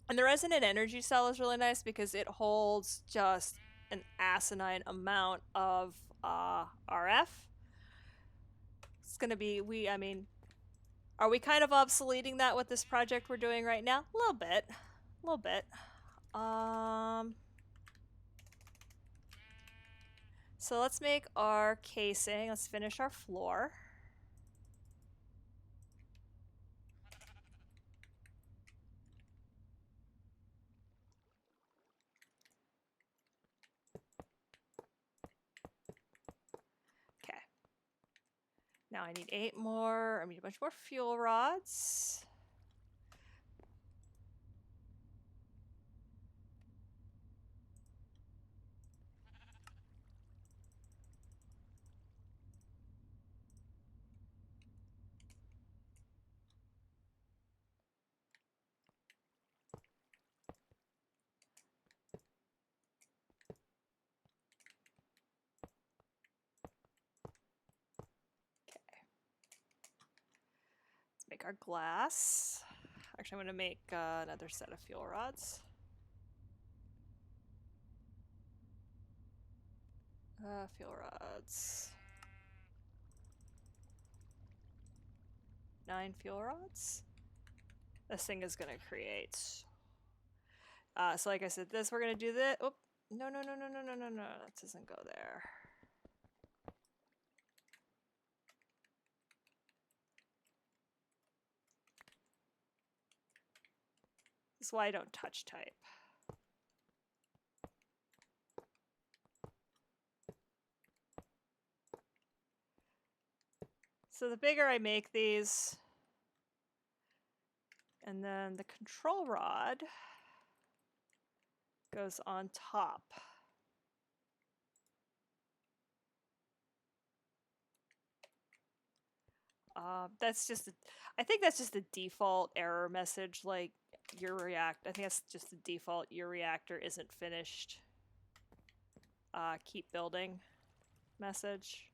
And the Resonant Energy Cell is really nice because it holds just an asinine amount of RF. It's going to be, I mean, are we kind of obsoleting that with this project we're doing right now? A little bit. A little bit. So let's make our casing. Let's finish our floor. Okay. Now I need 8 more. I need a bunch more fuel rods. Make our glass. Actually, I'm going to make another set of fuel rods. Fuel rods. 9 fuel rods. This thing is going to create. So like I said, this, we're going to do this. Oh, no. That doesn't go there. This is why I don't touch type. So the bigger I make these, and then the control rod goes on top. That's just, I think that's just the default error message, like your reactor. I think that's just the default, your reactor isn't finished. Keep building message.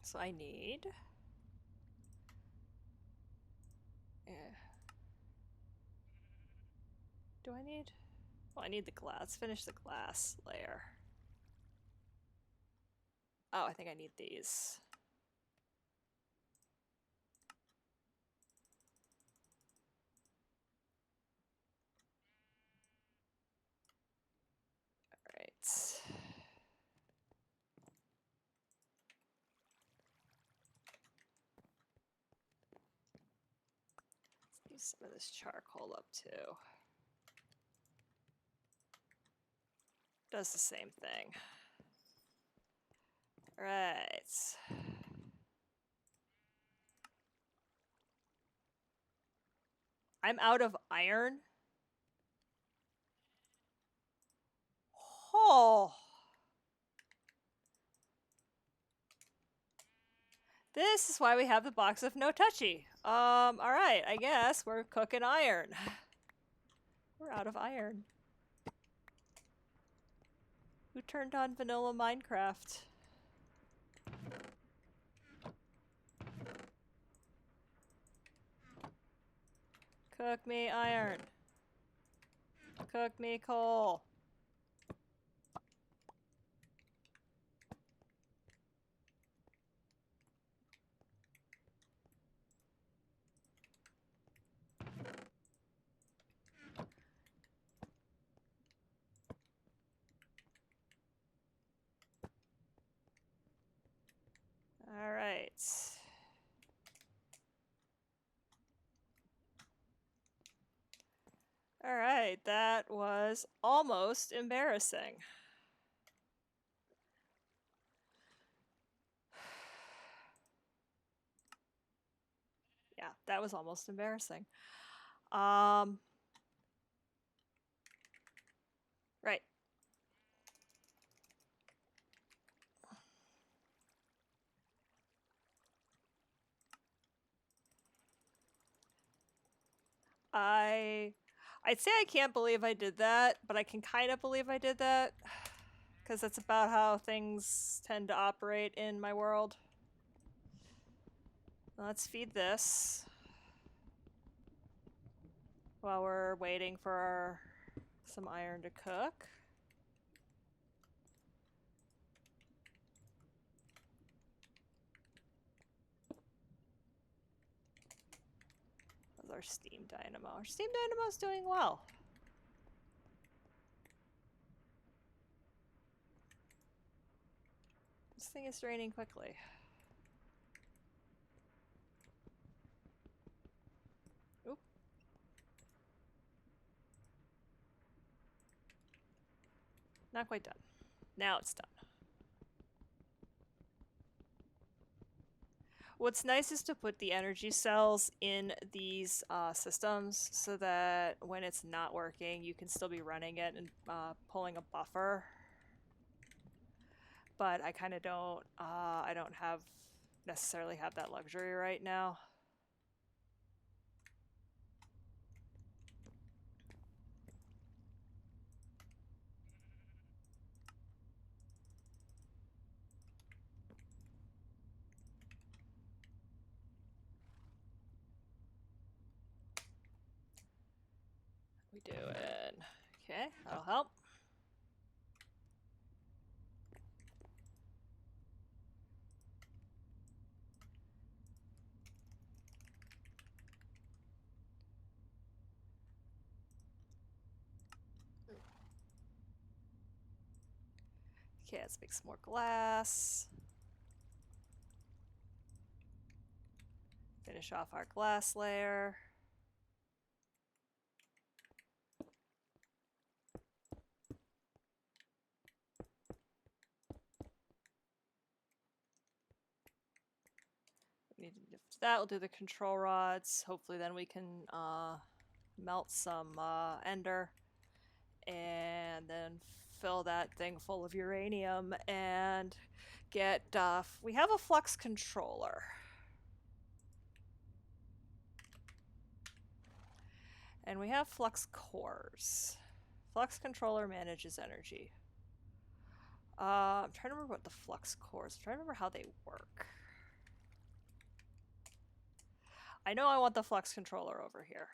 So I need, do I need? Well, I need the glass. Let's finish the glass layer. Oh, I think I need these. All right. Let's use some of this charcoal up too. Does the same thing. All right. I'm out of iron. Oh. This is why we have the box of no touchy. All right, I guess we're cooking iron. We're out of iron. Who turned on vanilla Minecraft? Cook me iron. Cook me coal. All right. All right, that was almost embarrassing. That was almost embarrassing. Right. I'd say I can't believe I did that, but I can kind of believe I did that because that's about how things tend to operate in my world. Let's feed this while we're waiting for some iron to cook. That's our steam dynamo. Our steam dynamo's doing well. This thing is draining quickly. Oop. Not quite done. Now it's done. What's nice is to put the energy cells in these systems so that when it's not working, you can still be running it and pulling a buffer. But I kind of don't, I don't necessarily have that luxury right now. We do it. Okay, that'll help. Okay, let's make some more glass. Finish off our glass layer. We need to do that. We'll do the control rods. Hopefully then we can melt some ender and then fill that thing full of uranium and get we have a flux controller. And we have flux cores. Flux controller manages energy. I'm trying to remember what the flux cores, I'm trying to remember how they work. I know I want the flux controller over here,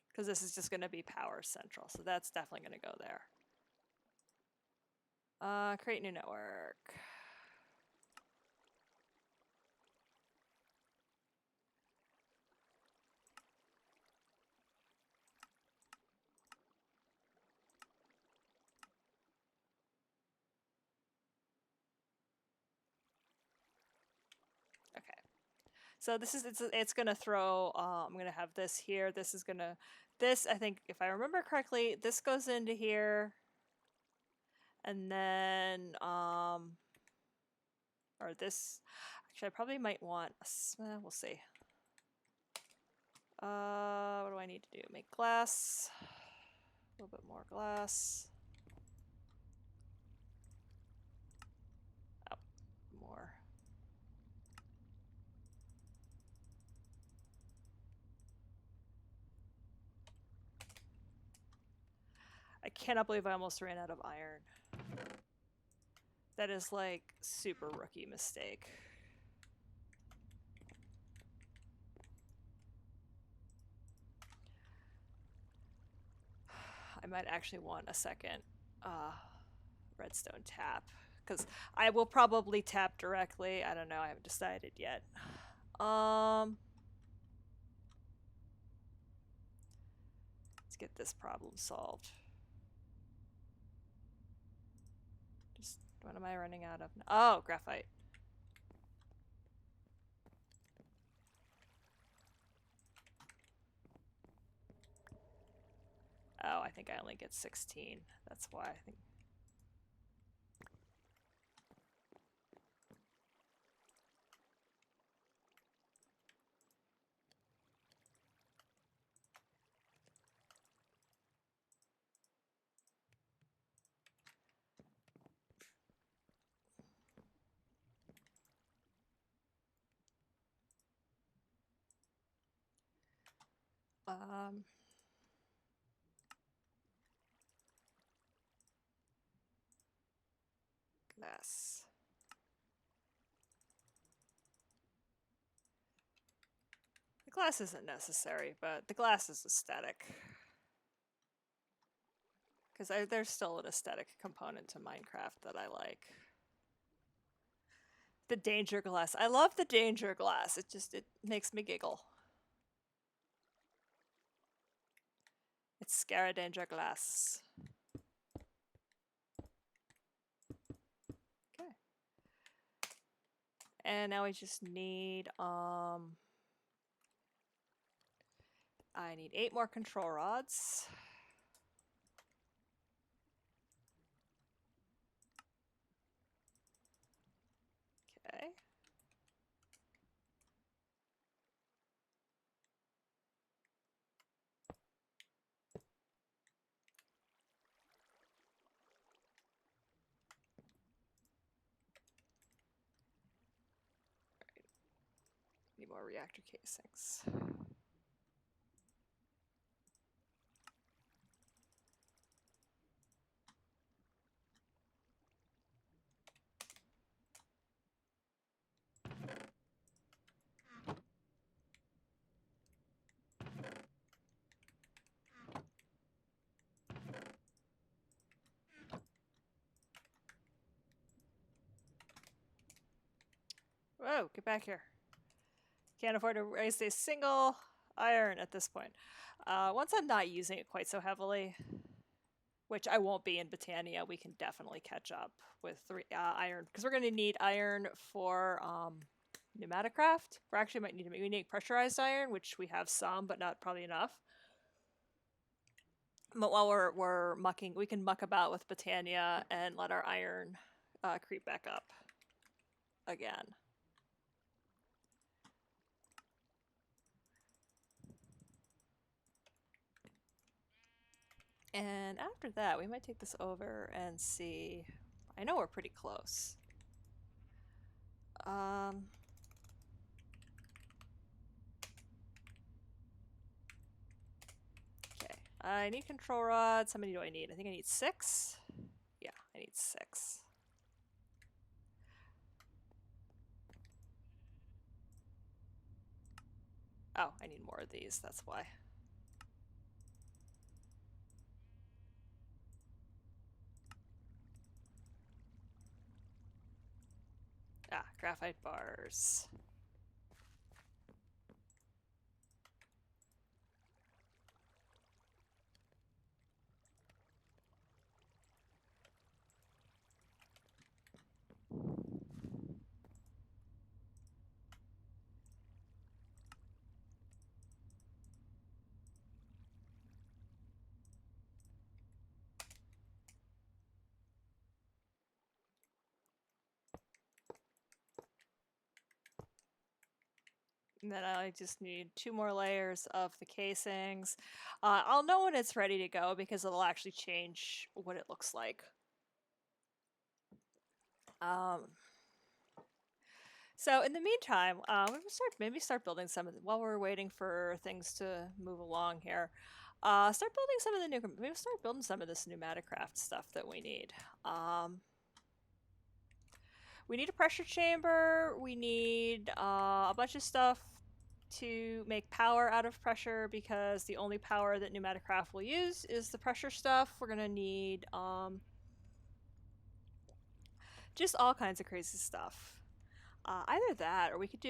because this is just going to be power central, so that's definitely going to go there. Create new network. Okay. So this is, it's going to throw, I'm going to have this here. This is going to, this, I think, if I remember correctly, this goes into here. And then, or this, actually I probably might want, we'll see. What do I need to do? Make glass, a little bit more glass. Oh, more. I cannot believe I almost ran out of iron. That is like super rookie mistake. I might actually want a second redstone tap, because I will probably tap directly. I don't know, I haven't decided yet. Let's get this problem solved. Just, what am I running out of? Oh, graphite. Oh, I think I only get 16. That's why I think. Um, glass. The glass isn't necessary, but the glass is aesthetic. Because there's still an aesthetic component to Minecraft that I like. The danger glass. I love the danger glass. It makes me giggle. It's scary danger glass. Okay. And now we just need I need 8 more control rods. Okay. Need more reactor casings. Whoa, get back here. Can't afford to waste a single iron at this point. Once I'm not using it quite so heavily, which I won't be in Botania, we can definitely catch up with iron, because we're going to need iron for pneumaticraft. We actually might need we need pressurized iron, which we have some, but not probably enough. But while we're mucking, we can muck about with Botania and let our iron creep back up again. And after that, we might take this over and see. I know we're pretty close. Okay, I need control rods. How many do I need? I think I need 6. Yeah, I need 6. Oh, I need more of these, that's why. Ah, graphite bars. And then I just need 2 more layers of the casings. I'll know when it's ready to go because it'll actually change what it looks like. So in the meantime, maybe start building some of while we're waiting for things to move along here. Start building some of the maybe start building some of this pneumaticraft stuff that we need. We need a pressure chamber. We need a bunch of stuff to make power out of pressure, because the only power that pneumaticraft will use is the pressure stuff. We're gonna need just all kinds of crazy stuff. Either that, or we could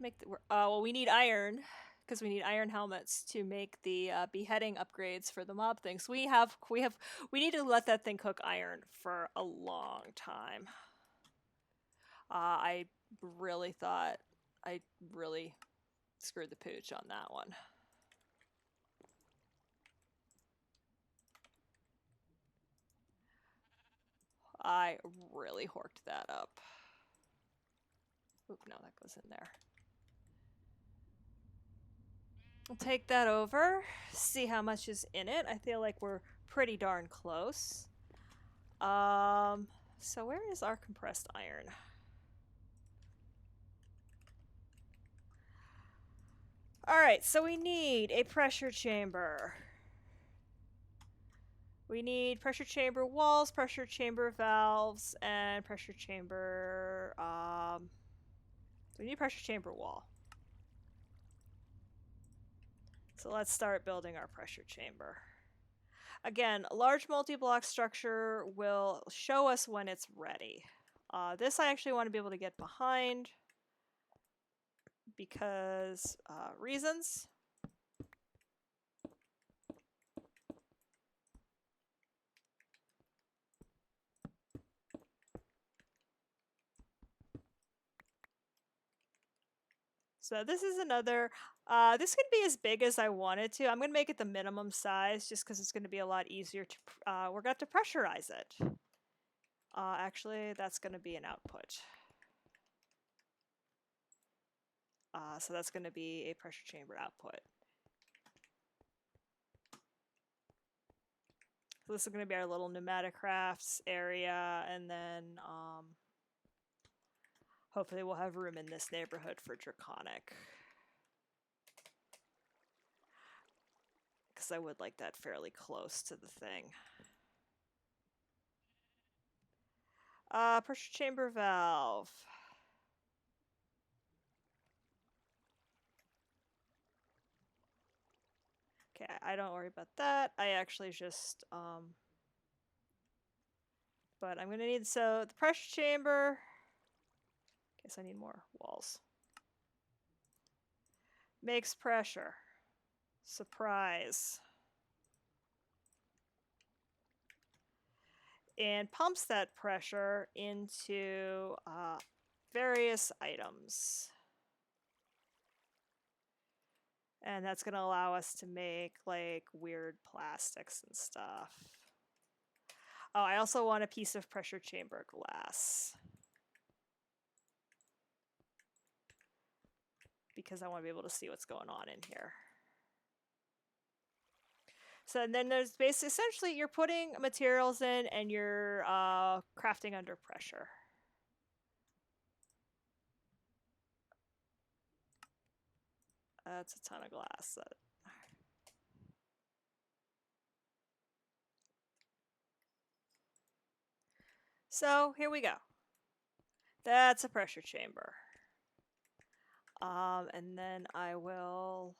make the well, we need iron, because we need iron helmets to make the beheading upgrades for the mob things. We need to let that thing cook iron for a long time. I really thought I really screwed the pooch on that one. I really horked that up. Oop, no, that goes in there. We'll take that over, see how much is in it. I feel like we're pretty darn close. So where is our compressed iron? Alright, so we need a pressure chamber. We need pressure chamber walls, pressure chamber valves, and pressure chamber, we need pressure chamber wall. So let's start building our pressure chamber. Again, a large multi-block structure will show us when it's ready. This I actually want to be able to get behind because reasons. So this is another, this can be as big as I want it to. I'm going to make it the minimum size just because it's going to be a lot easier to, we're going to have to pressurize it. Actually, that's going to be an output. So that's going to be a pressure chamber output. So this is going to be our little pneumatic crafts area, and then hopefully we'll have room in this neighborhood for Draconic. Because I would like that fairly close to the thing. Pressure chamber valve. Okay, I don't worry about that. I actually just, but I'm gonna need, so the pressure chamber, guess I need more walls. Makes pressure. Surprise. And pumps that pressure into various items. And that's going to allow us to make like weird plastics and stuff. Oh, I also want a piece of pressure chamber glass. Because I want to be able to see what's going on in here. So then there's basically, essentially you're putting materials in and you're crafting under pressure. That's a ton of glass. So here we go. That's a pressure chamber. And then I will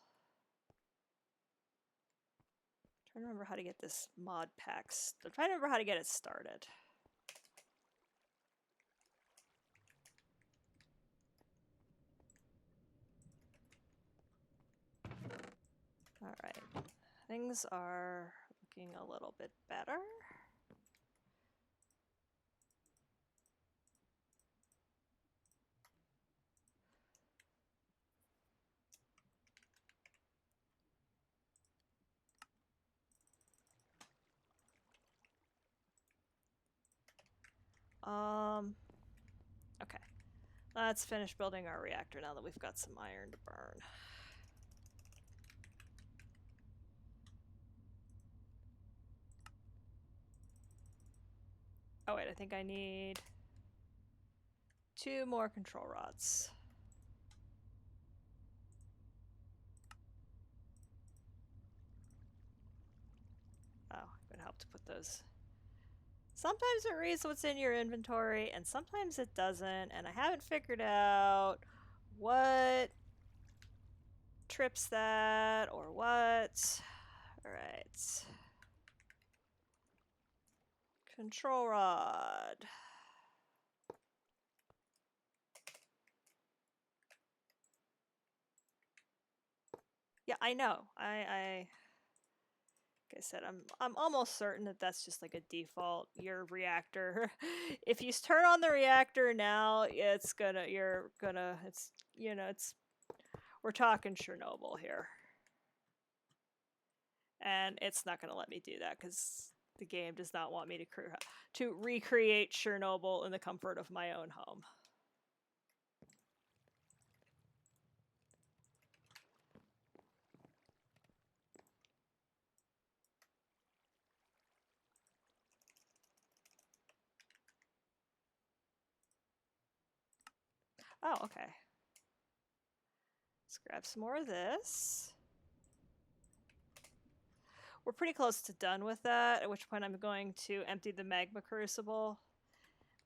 try to remember how to get this mod pack. I'm trying to remember how to get it started. All right, things are looking a little bit better. Okay, let's finish building our reactor now that we've got some iron to burn. Oh wait, I think I need 2 more control rods. Oh, it would help to put those. Sometimes it reads what's in your inventory, and sometimes it doesn't, and I haven't figured out what trips that or what. Alright. Control rod. Yeah, I know. Like I said, I'm almost certain that that's just like a default. Your reactor, if you turn on the reactor now, it's we're talking Chernobyl here, and it's not gonna let me do that because the game does not want me to recreate Chernobyl in the comfort of my own home. Oh, okay. Let's grab some more of this. We're pretty close to done with that, at which point I'm going to empty the magma crucible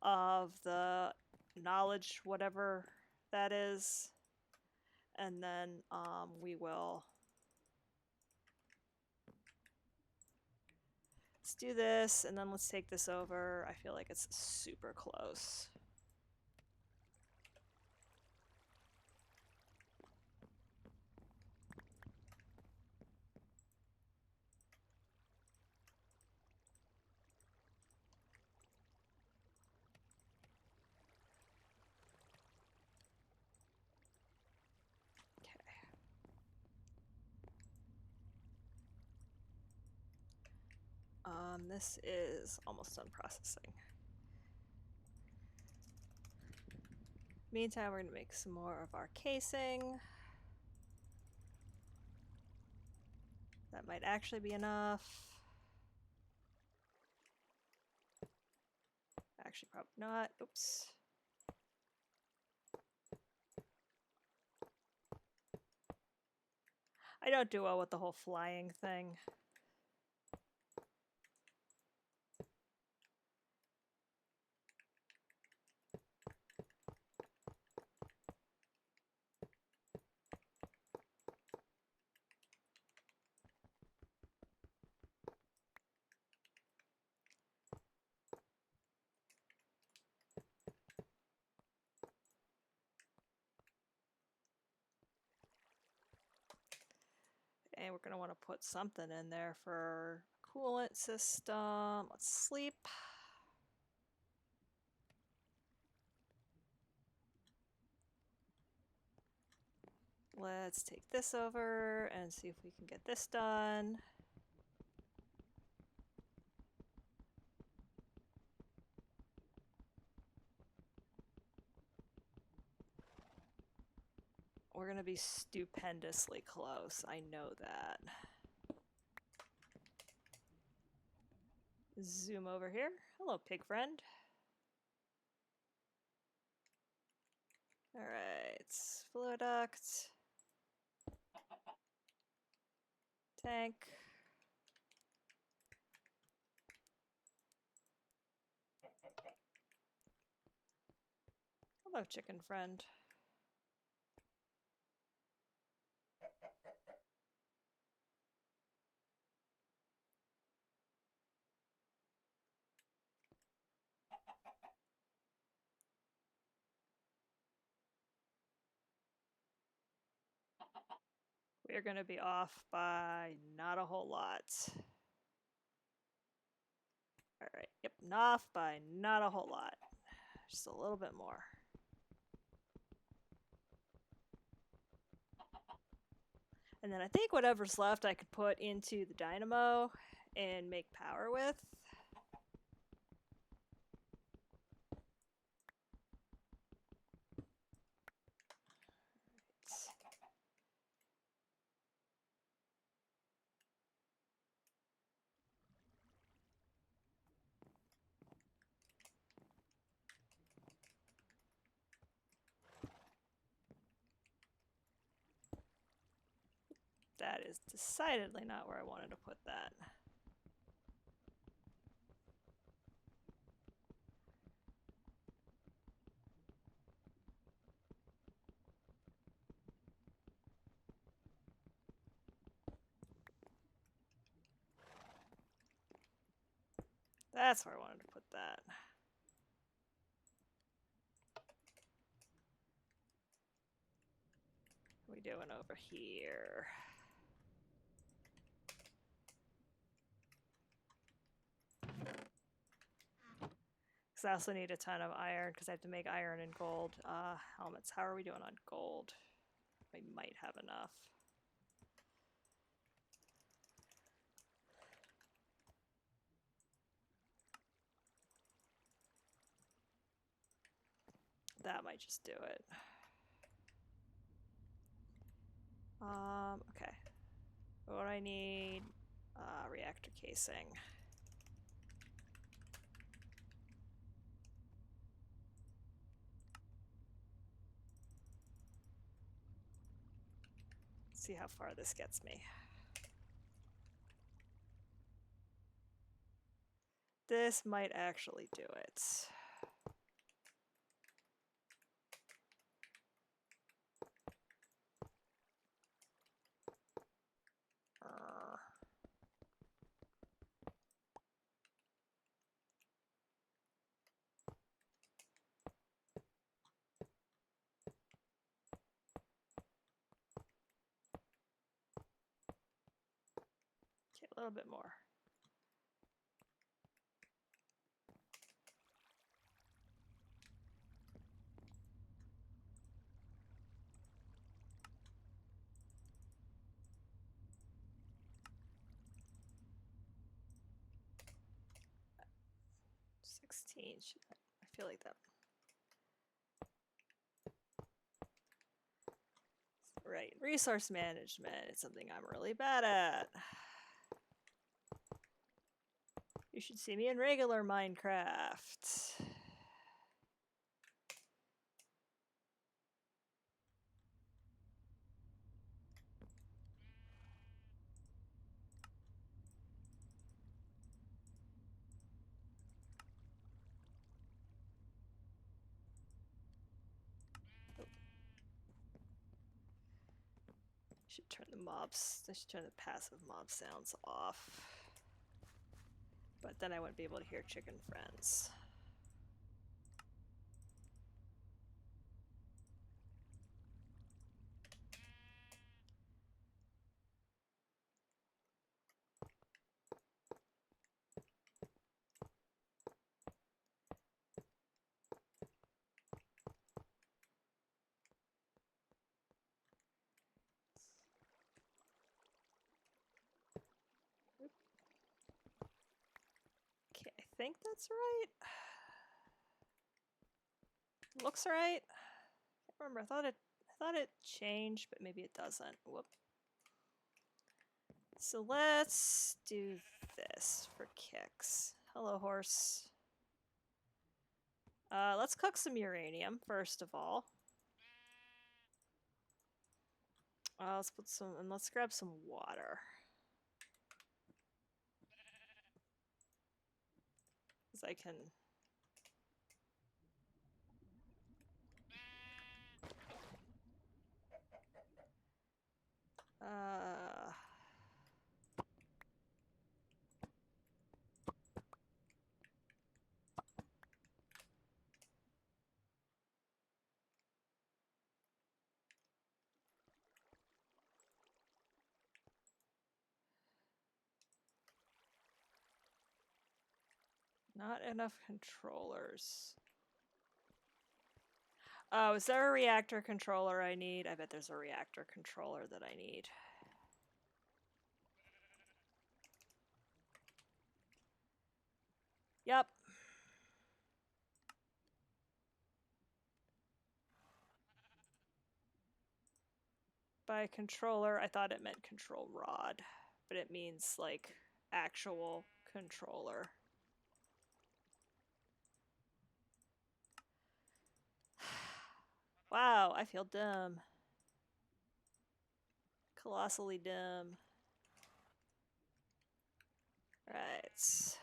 of the knowledge, whatever that is. And then we will... Let's do this, and then let's take this over. I feel like it's super close. This is almost done processing. Meantime, we're going to make some more of our casing. That might actually be enough. Actually, probably not. Oops. I don't do well with the whole flying thing. And we're going to want to put something in there for coolant system. Let's sleep. Let's take this over and see if we can get this done. We're going to be stupendously close. I know that. Zoom over here. Hello, pig friend. All right, fluid duct. Tank. Hello, chicken friend. We're going to be off by not a whole lot. All right, yep, off by not a whole lot. Just a little bit more. And then I think whatever's left I could put into the dynamo and make power with. That is decidedly not where I wanted to put that. That's where I wanted to put that. What are we doing over here? Because I also need a ton of iron because I have to make iron and gold helmets. How are we doing on gold? I might have enough. That might just do it. Okay. What do I need? Reactor casing. See how far this gets me. This might actually do it. Okay, a little bit more. I feel like that. Right, resource management. It's something I'm really bad at. You should see me in regular Minecraft. Should turn the mobs. I should turn the passive mob sounds off. But then I wouldn't be able to hear chicken friends. Okay, I think that's right. Looks right. Can't remember. I thought it changed, but maybe it doesn't. Whoop. So let's do this for kicks. Hello, horse. Let's cook some uranium first of all. Let's put some, and let's grab some water. Because I can. Not enough controllers. Oh, is there a reactor controller I need? I bet there's a reactor controller that I need. Yep. By controller, I thought it meant control rod, but it means like actual controller. Wow, I feel dumb. Colossally dumb. Right. So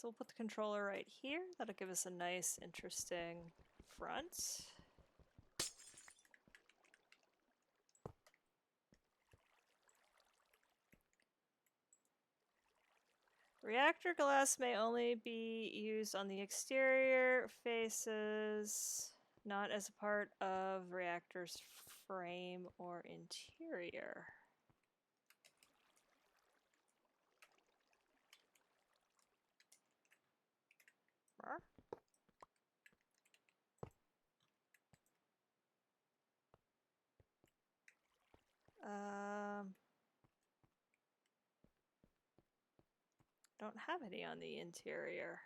we'll put the controller right here. That'll give us a nice, interesting front. Reactor glass may only be used on the exterior faces, not as a part of reactor's frame or interior. Don't have any on the interior.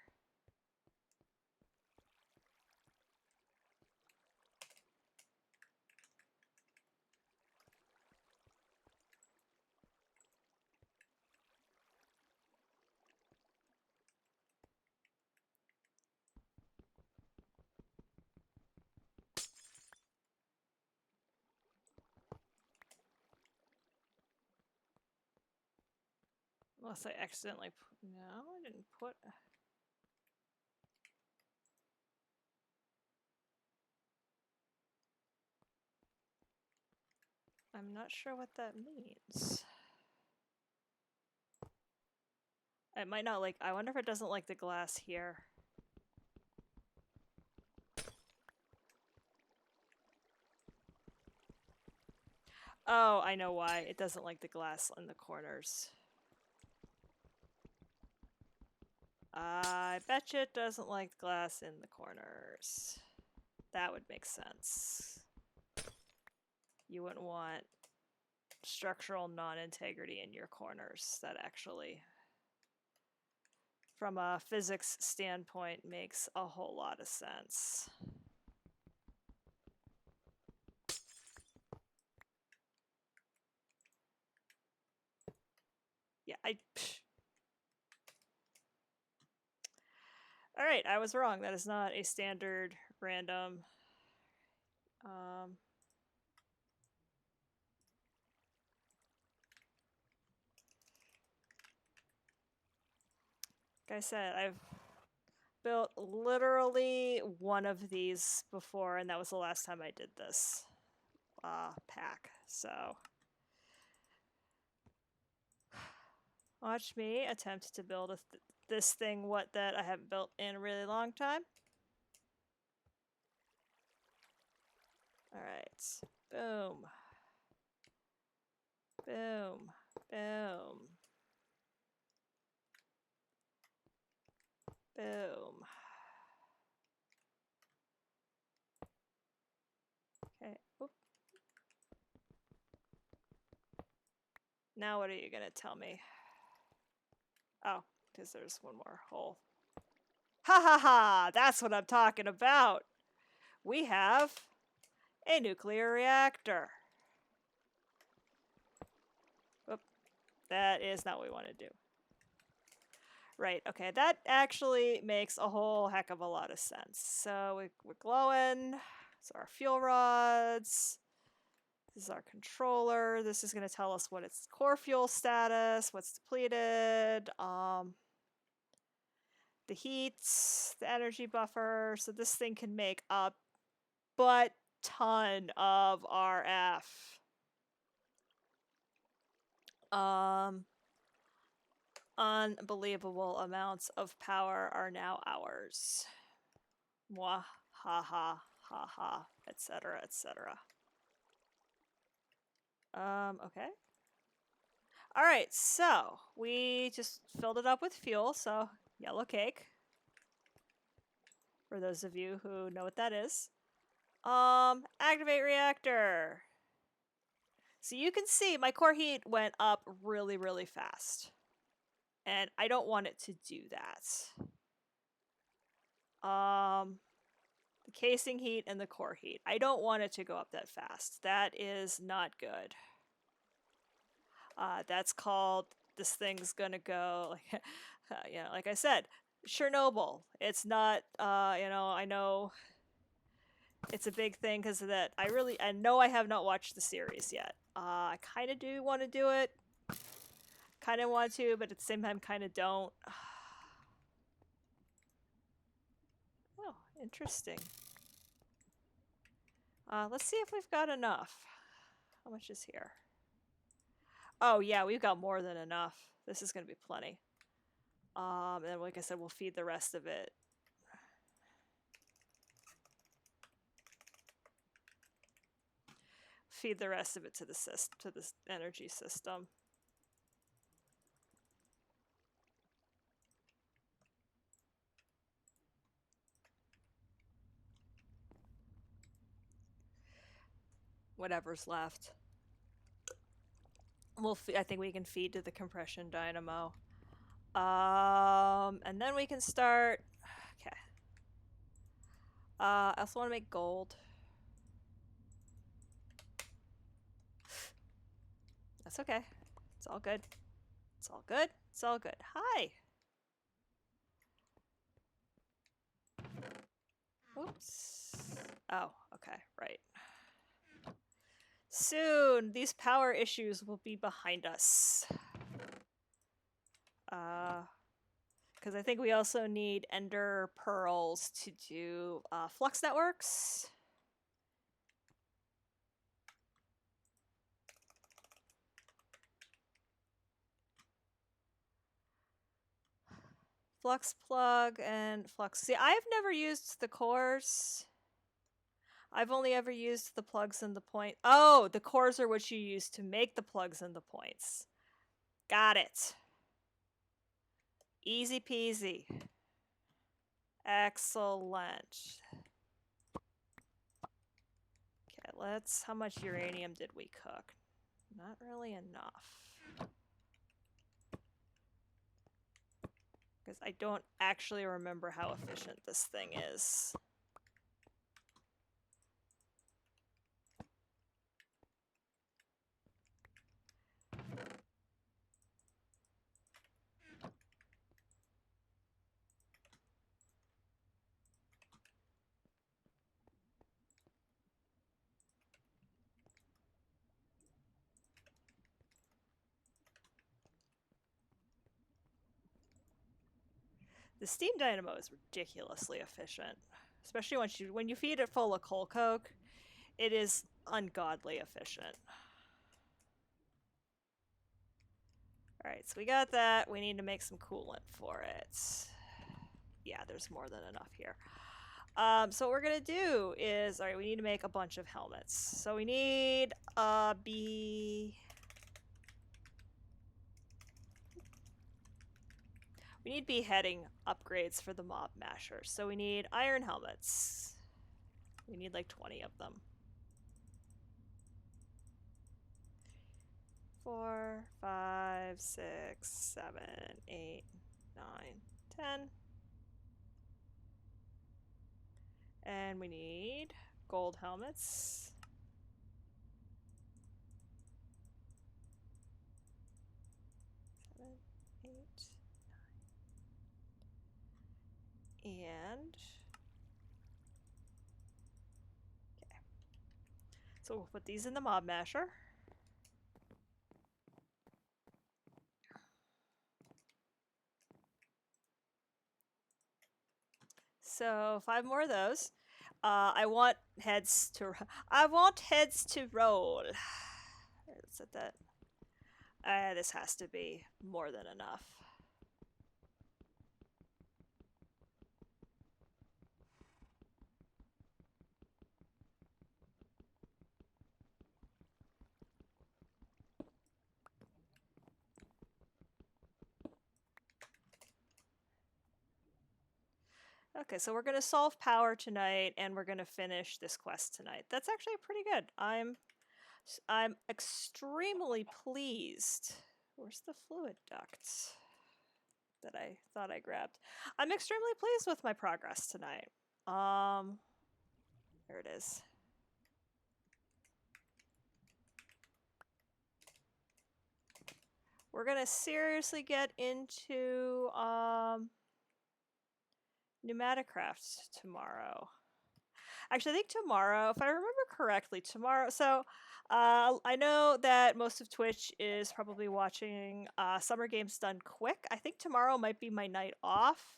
Unless I accidentally no, I didn't put... I'm not sure what that means. It might not like... I wonder if it doesn't like the glass here. Oh, I know why. It doesn't like the glass in the corners. I bet you it doesn't like glass in the corners. That would make sense. You wouldn't want structural non-integrity in your corners. That actually, from a physics standpoint, makes a whole lot of sense. Yeah, Alright, I was wrong. That is not a standard random. Like I said, I've built literally one of these before, and that was the last time I did this pack. So watch me attempt to build this thing that I haven't built in a really long time. Alright. Boom. Boom. Boom. Boom. Okay. Oop. Now what are you going to tell me? Oh, because there's one more hole. Ha ha ha! That's what I'm talking about! We have a nuclear reactor. Oop. That is not what we want to do. Right, okay, that actually makes a whole heck of a lot of sense. So we're glowing. So our fuel rods. This is our controller. This is going to tell us what its core fuel status, what's depleted, the heat, the energy buffer. So this thing can make a butt ton of RF. Unbelievable amounts of power are now ours. Mwah, ha ha, ha ha, etc., etc. Okay. Alright, so we just filled it up with fuel, so yellow cake. For those of you who know what that is. Activate reactor. So you can see my core heat went up really, really fast. And I don't want it to do that. The casing heat and the core heat. I don't want it to go up that fast. That is not good. That's called, this thing's gonna go, like I said, Chernobyl. It's not, I know it's a big thing because of that. I know I have not watched the series yet. I kind of do want to do it. Kind of want to, but at the same time, kind of don't. Oh, interesting. Let's see if we've got enough. How much is here? Oh, yeah, we've got more than enough. This is going to be plenty. And then, like I said, we'll feed the rest of it. Feed the rest of it to the energy system. Whatever's left. I think we can feed to the compression dynamo. And then we can start. Okay. I also want to make gold. That's okay. It's all good. It's all good. It's all good. Hi. Oops. Oh, okay. Right. Soon, these power issues will be behind us. Because I think we also need ender pearls to do flux networks. Flux plug and flux. See, I've never used the cores. I've only ever used the plugs and the point. Oh, the cores are what you use to make the plugs and the points. Got it. Easy peasy. Excellent. Okay, let's. How much uranium did we cook? Not really enough. Because I don't actually remember how efficient this thing is. The steam dynamo is ridiculously efficient, especially when you feed it full of coal coke. It is ungodly efficient. All right, so we got that. We need to make some coolant for it. Yeah, there's more than enough here. So what we're gonna do is, all right, we need to make a bunch of helmets. So we need we need beheading upgrades for the mob mashers. So we need iron helmets. We need like 20 of them. 4, 5, 6, 7, 8, 9, 10. And we need gold helmets. 7, 8, 9. And okay. So we'll put these in the mob masher. So 5 more of those. I want heads to roll. Let's set that. This has to be more than enough. Okay, so we're going to solve power tonight, and we're going to finish this quest tonight. That's actually pretty good. I'm extremely pleased. Where's the fluid duct that I thought I grabbed? I'm extremely pleased with my progress tonight. There it is. We're going to seriously get into pneumaticraft tomorrow. Actually, I think tomorrow, if I remember correctly, tomorrow. So I know that most of Twitch is probably watching Summer Games Done Quick. I think tomorrow might be my night off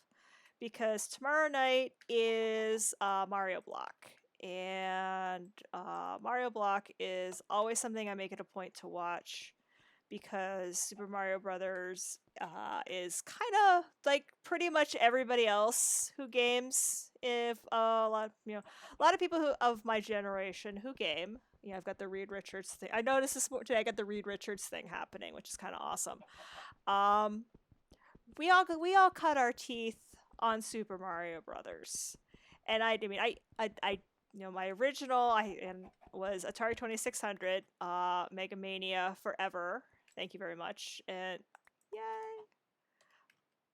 because tomorrow night is Mario Block. And Mario Block is always something I make it a point to watch because Super Mario Brothers is kind of like pretty much everybody else who games. If a lot of people who of my generation who game. I've got the Reed Richards thing. I noticed this today. I got the Reed Richards thing happening, which is kind of awesome. We all cut our teeth on Super Mario Brothers, and I mean my original was Atari 2600, Mega Mania forever. Thank you very much. And yay.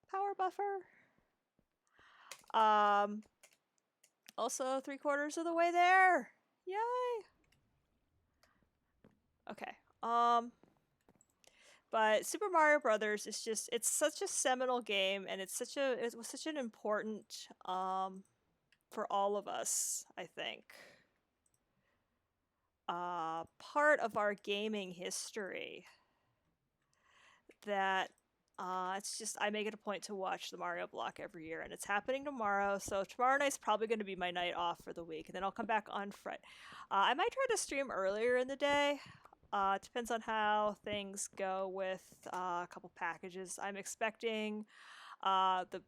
Power buffer. Also 3/4 of the way there. Yay. Okay. But Super Mario Brothers is it's such a seminal game, and it was such an important for all of us, I think. Part of our gaming history that It's just I make it a point to watch the Mario block every year, and it's happening tomorrow. So tomorrow night's probably going to be my night off for the week, and then I'll come back on Friday. I might try to stream earlier in the day. It depends on how things go with a couple packages. I'm expecting the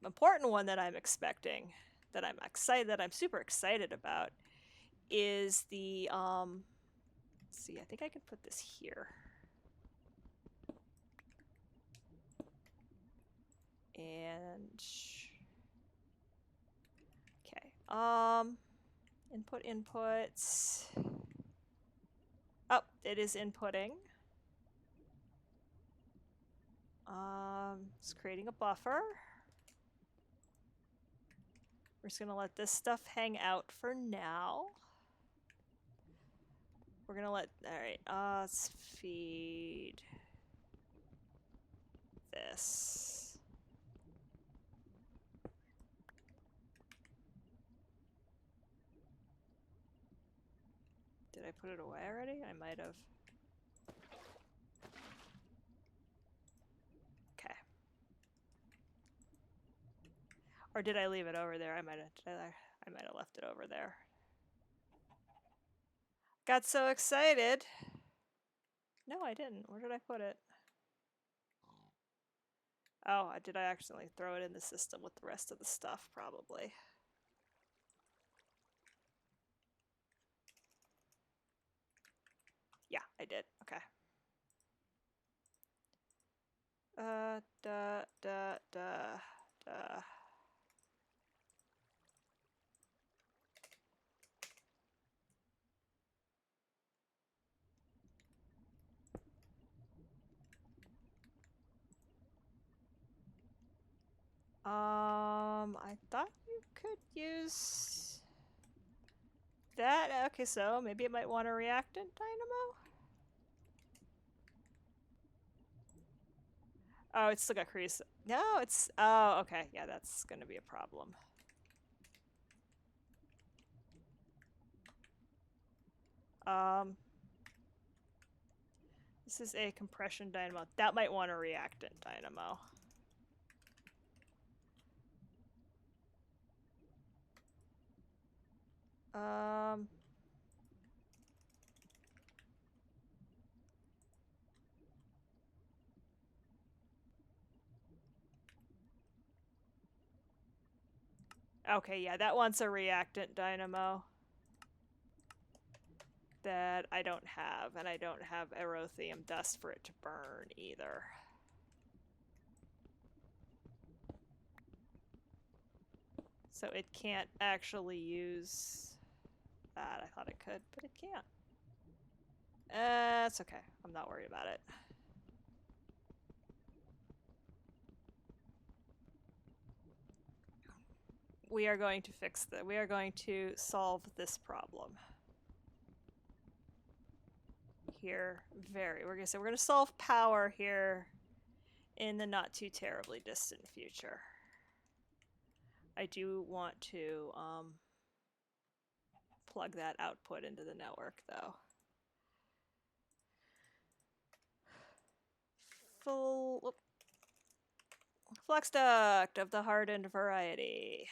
important one that I'm expecting, that I'm super excited about, is the let's see, I think I can put this here. And okay, inputs. Oh, it is inputting. It's creating a buffer. We're just gonna let this stuff hang out for now. We're gonna let, all right, let's feed this. Did I put it away already? I might have. Okay. Or did I leave it over there? I might have left it over there. Got so excited. No, I didn't. Where did I put it? Oh, did I accidentally throw it in the system with the rest of the stuff? Probably. Yeah, I did. Okay. Da, da, da, da. I thought you could use that. Okay, so maybe it might want a reactant dynamo. Oh, it's still got crease. No, it's, oh, okay. Yeah, that's gonna be a problem. This is a compression dynamo. That might want a reactant dynamo. Okay, yeah, that wants a reactant dynamo that I don't have, and I don't have aerothium dust for it to burn either. So it can't actually use that. I thought it could, but it can't. It's okay. I'm not worried about it. We are going to fix that. We are going to solve this problem. Here, we're gonna solve power here in the not too terribly distant future. I do want to plug that output into the network though. Full flux duct of the hardened variety.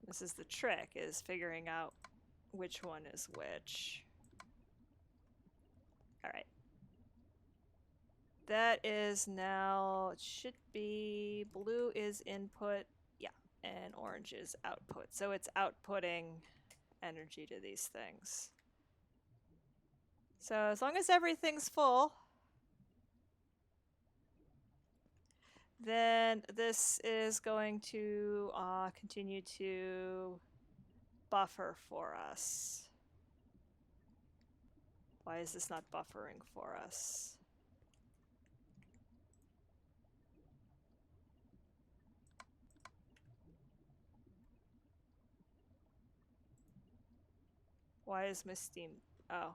This is the trick, is figuring out which one is which. All right. That is now, it should be, blue is input, yeah, and orange is output. So it's outputting energy to these things. So as long as everything's full, then this is going to continue to buffer for us. Why is this not buffering for us? Why is my steam... Oh.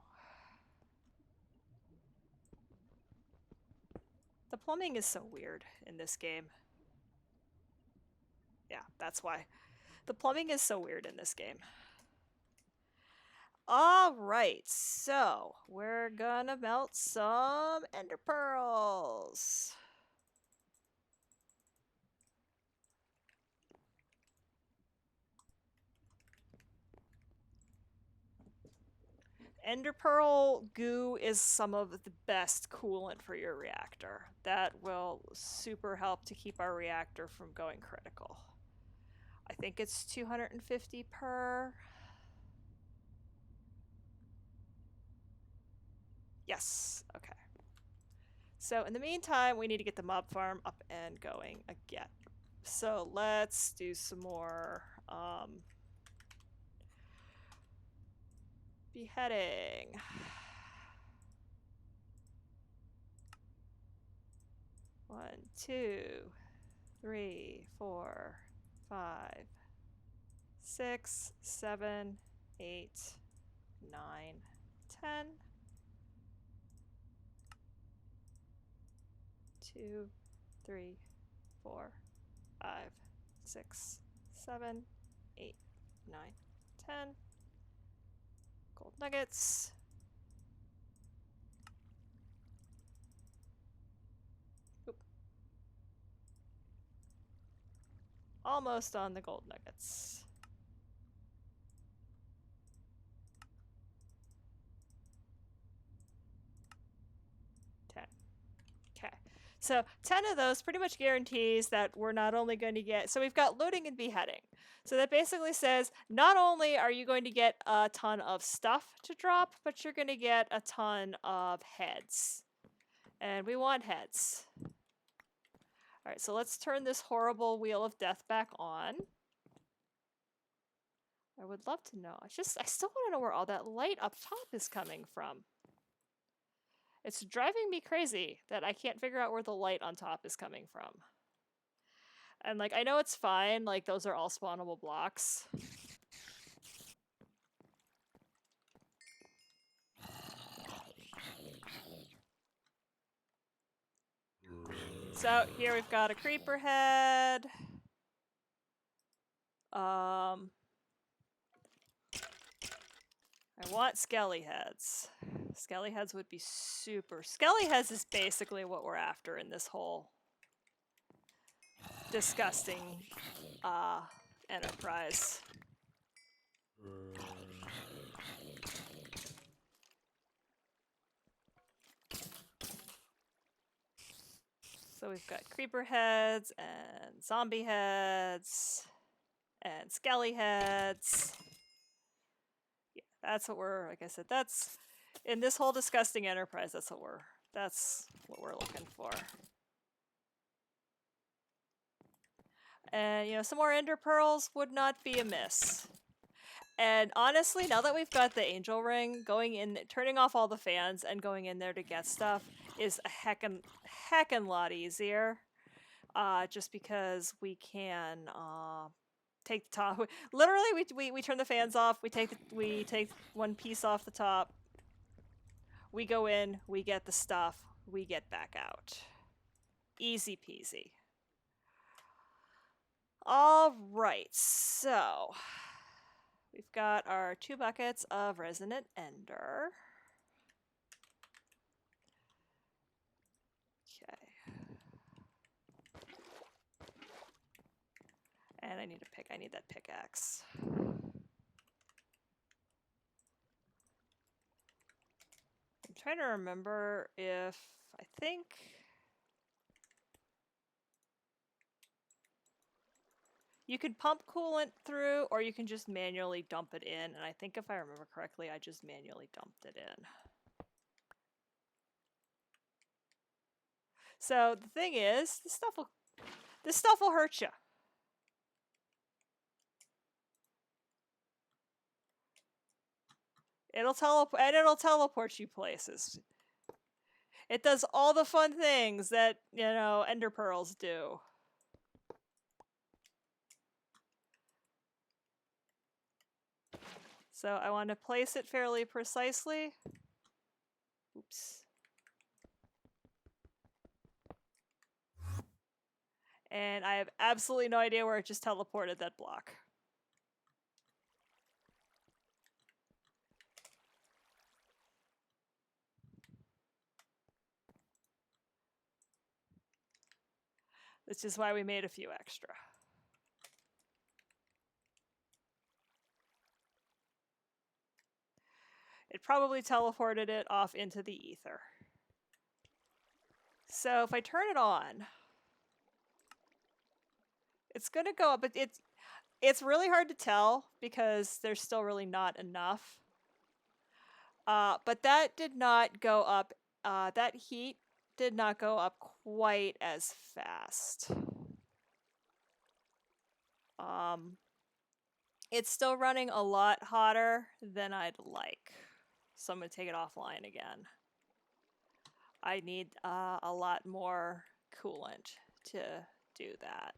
The plumbing is so weird in this game. Yeah, that's why. The plumbing is so weird in this game. Alright, so we're gonna melt some ender pearls. Ender pearl goo is some of the best coolant for your reactor. That will super help to keep our reactor from going critical. I think it's 250 per. Yes, okay. So in the meantime, we need to get the mob farm up and going again. So let's do some more beheading. One, 2, 3, 4, 5, 6, 7, 8, 9, 10. 2, 3, 4, 5, 6, 7, 8, 9, 10. Gold nuggets. Oop. Almost on the gold nuggets. So 10 of those pretty much guarantees that we're not only going to get, so we've got looting and beheading. So that basically says not only are you going to get a ton of stuff to drop, but you're going to get a ton of heads. And we want heads. All right, so let's turn this horrible wheel of death back on. I would love to know. I still want to know where all that light up top is coming from. It's driving me crazy that I can't figure out where the light on top is coming from. And like, I know it's fine, like those are all spawnable blocks. So here we've got a creeper head. I want skelly heads. Skelly heads would be super. Skelly heads is basically what we're after in this whole disgusting enterprise. So we've got creeper heads and zombie heads and skelly heads. Yeah, that's what we're, like I said, that's in this whole disgusting enterprise, that's what we're looking for. And you know, some more ender pearls would not be amiss. And honestly, now that we've got the angel ring, going in, turning off all the fans and going in there to get stuff is a heckin' lot easier. Just because we can take the top. Literally, we turn the fans off. We take one piece off the top. We go in. We get the stuff. We get back out. Easy peasy. All right, so we've got our 2 buckets of resonant ender. Okay. And I need a pick. I need that pickaxe. I'm trying to remember if I think you could pump coolant through, or you can just manually dump it in. And I think if I remember correctly, I just manually dumped it in. So the thing is, this stuff will hurt you. It'll teleport you places. It does all the fun things that, you know, ender pearls do. So I want to place it fairly precisely. Oops. And I have absolutely no idea where it just teleported that block. This is why we made a few extra. It probably teleported it off into the ether. So if I turn it on, it's going to go up, but it's really hard to tell because there's still really not enough. But that did not go up, that heat did not go up quite as fast. It's still running a lot hotter than I'd like. So I'm going to take it offline again. I need a lot more coolant to do that.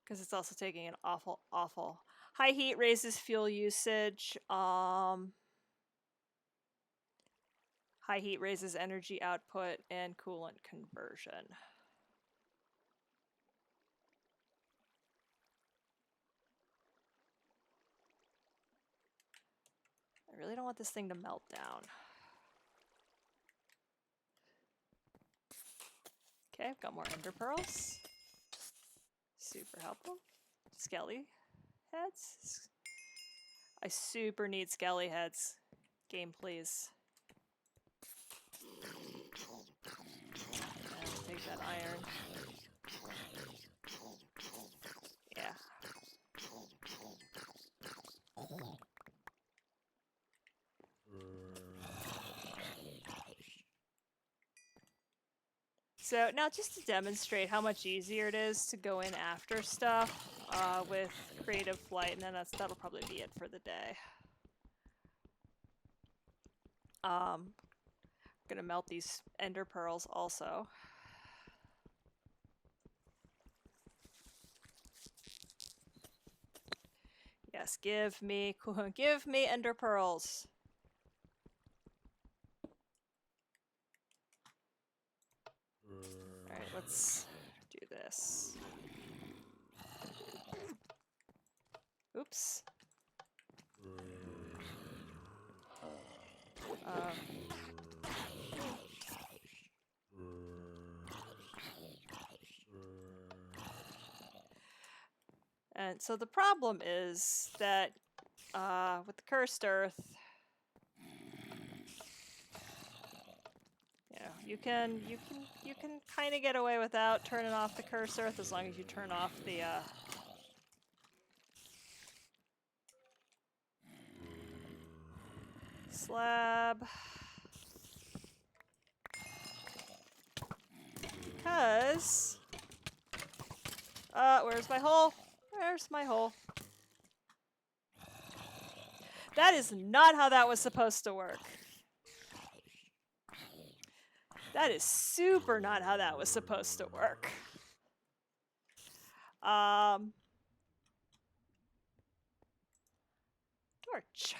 Because it's also taking an awful high heat raises fuel usage. High heat raises energy output and coolant conversion. I really don't want this thing to melt down. Okay, I've got more ender pearls. Super helpful. Skelly heads. I super need skelly heads. Game, please. And take that iron. Yeah. So now just to demonstrate how much easier it is to go in after stuff with creative flight, and then that'll probably be it for the day. I'm gonna melt these ender pearls also. Yes, give me ender pearls. Alright, let's do this. Oops. And so the problem is that with the cursed earth, you can kind of get away without turning off the cursed earth as long as you turn off the slab. Because where's my hole? Where's my hole? That is not how that was supposed to work. That is super not how that was supposed to work. Torch.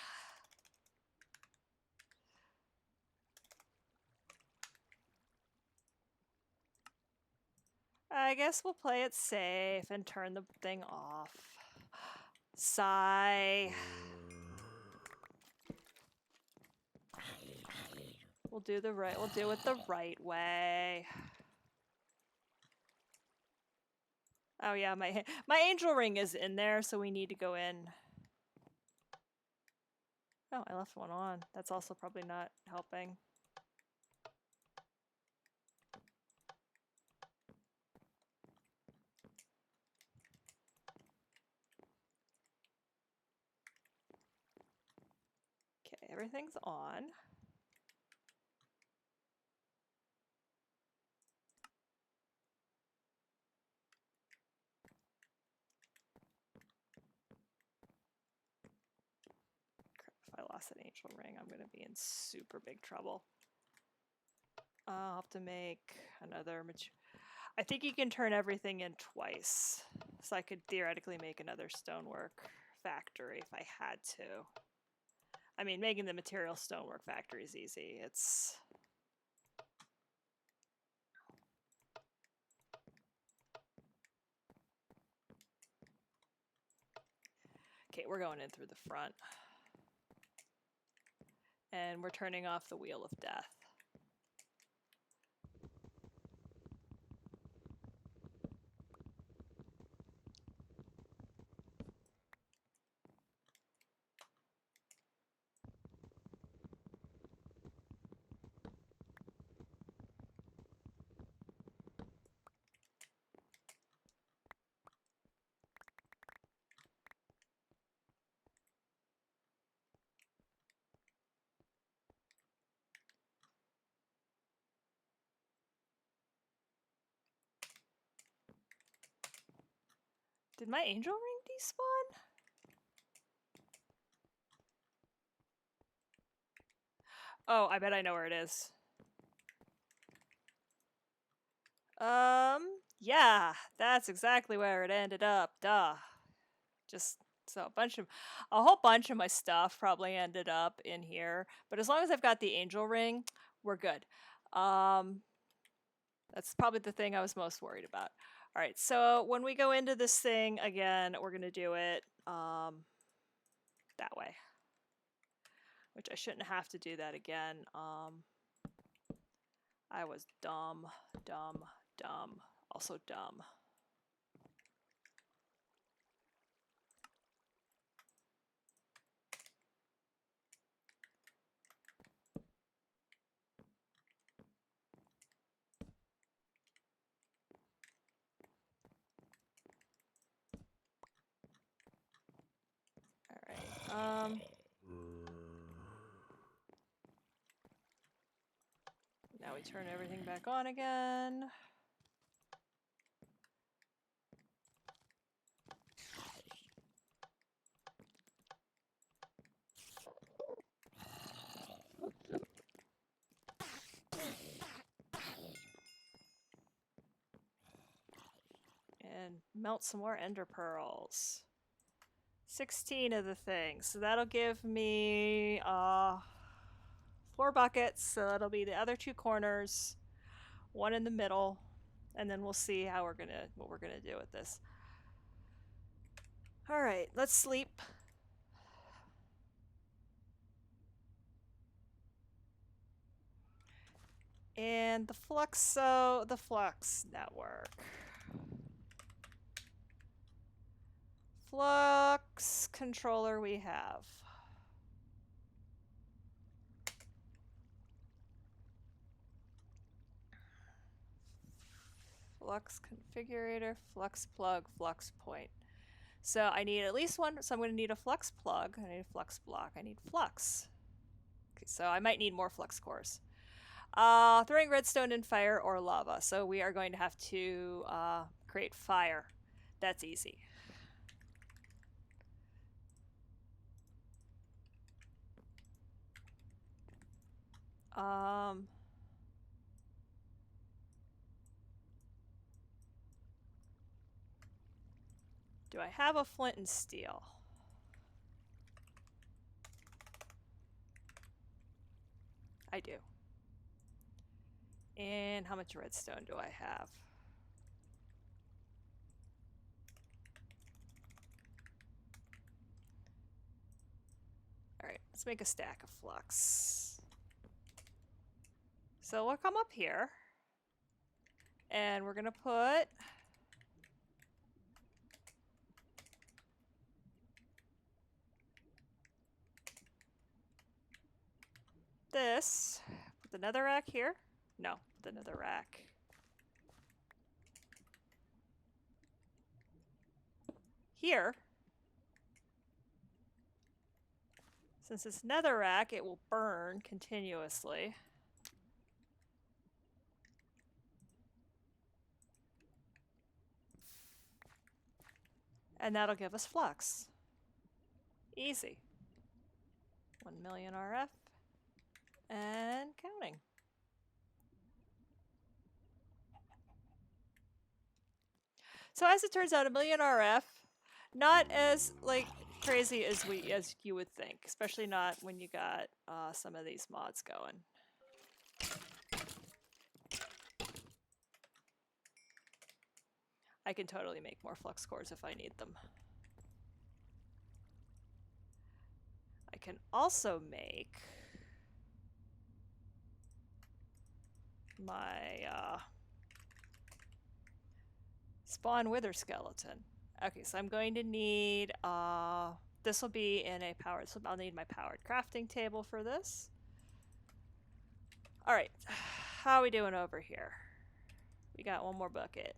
I guess we'll play it safe and turn the thing off. Sigh. We'll do it the right way. Oh yeah, my angel ring is in there, so we need to go in. Oh, I left one on. That's also probably not helping. Okay, everything's on. If I lost an angel ring, I'm going to be in super big trouble. I'll have to make another I think you can turn everything in twice. So I could theoretically make another stonework factory if I had to. I mean, making the material stonework factory is easy. It's... Okay, we're going in through the front. And we're turning off the Wheel of Death. Did my angel ring despawn? Oh, I bet I know where it is. Yeah, that's exactly where it ended up. Duh. Just so a whole bunch of my stuff probably ended up in here. But as long as I've got the angel ring, we're good. That's probably the thing I was most worried about. All right, so when we go into this thing again, we're gonna do it that way, which I shouldn't have to do that again. I was dumb, also dumb. All right. Now we turn everything back on again. And melt some more ender pearls. 16 of the things. So that'll give me 4 buckets. So that'll be the other 2 corners, 1 in the middle, and then we'll see how what we're gonna do with this. All right, let's sleep. And the flux network. Flux controller we have. Flux configurator, flux plug, flux point. So I need at least one, so I'm going to need a flux plug, I need a flux block, I need flux. Okay, so I might need more flux cores. Throwing redstone in fire or lava. So we are going to have to create fire. That's easy. Do I have a flint and steel? I do. And how much redstone do I have? All right, let's make a stack of flux. So we'll come up here and we're gonna put this, put the nether rack here. No, the nether rack here. Since it's nether rack, it will burn continuously. And that'll give us flux. Easy. 1 million RF. And counting. So as it turns out, 1,000,000 RF, not as like crazy as you would think, especially not when you got some of these mods going. I can totally make more flux cores if I need them. I can also make my spawn wither skeleton. Okay, so I'm going to need, this will be in a powered, so I'll need my powered crafting table for this. All right, how are we doing over here? We got one more bucket.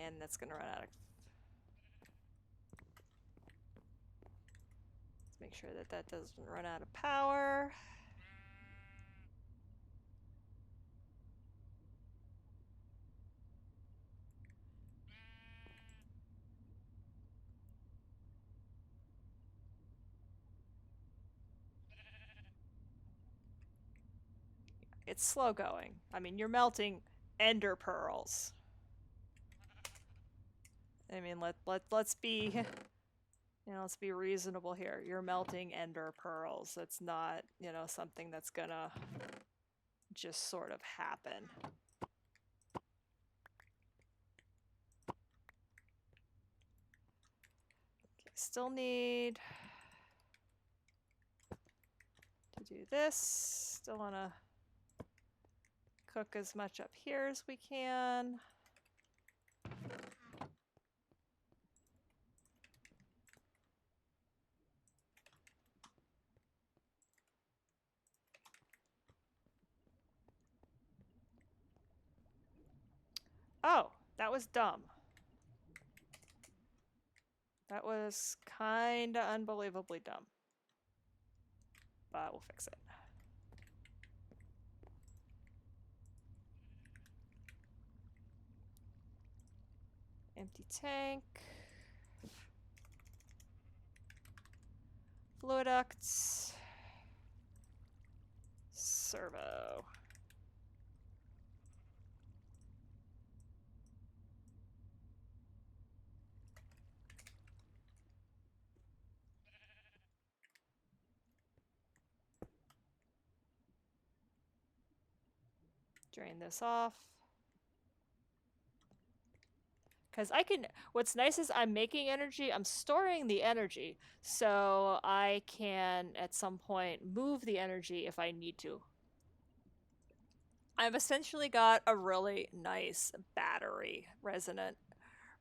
And that's gonna run out of. Let's make sure that that doesn't run out of power. It's slow going. I mean, you're melting ender pearls. I mean, let's be, let's be reasonable here. You're melting ender pearls. That's not, something that's gonna just sort of happen. Okay, still need to do this. Still wanna cook as much up here as we can. Oh, that was dumb. That was kinda unbelievably dumb. But we'll fix it. Empty tank. Fluid ducts. Servo. Drain this off. Because I can, what's nice is I'm making energy, I'm storing the energy, so I can at some point move the energy if I need to. I've essentially got a really nice battery resonant.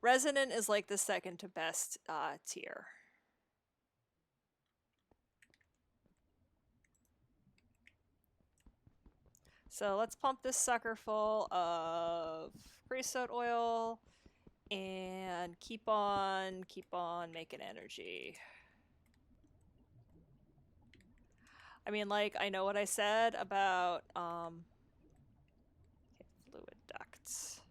Resonant is like the second to best tier. So let's pump this sucker full of creosote oil and keep on making energy. I mean, like, I know what I said about fluid ducts.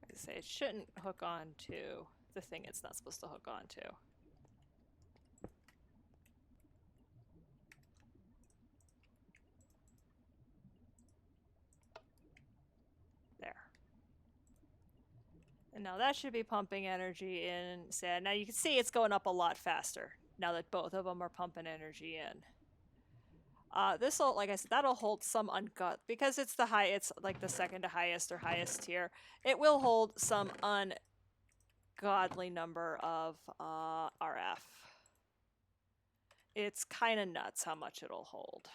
I say it shouldn't hook on to the thing it's not supposed to hook on to. There. And now that should be pumping energy in. So now you can see it's going up a lot faster now that both of them are pumping energy in. This'll, like I said, that'll hold some uncut because it's it's like the second to highest or highest tier. It will hold some ungodly number of RF. It's kind of nuts how much it'll hold.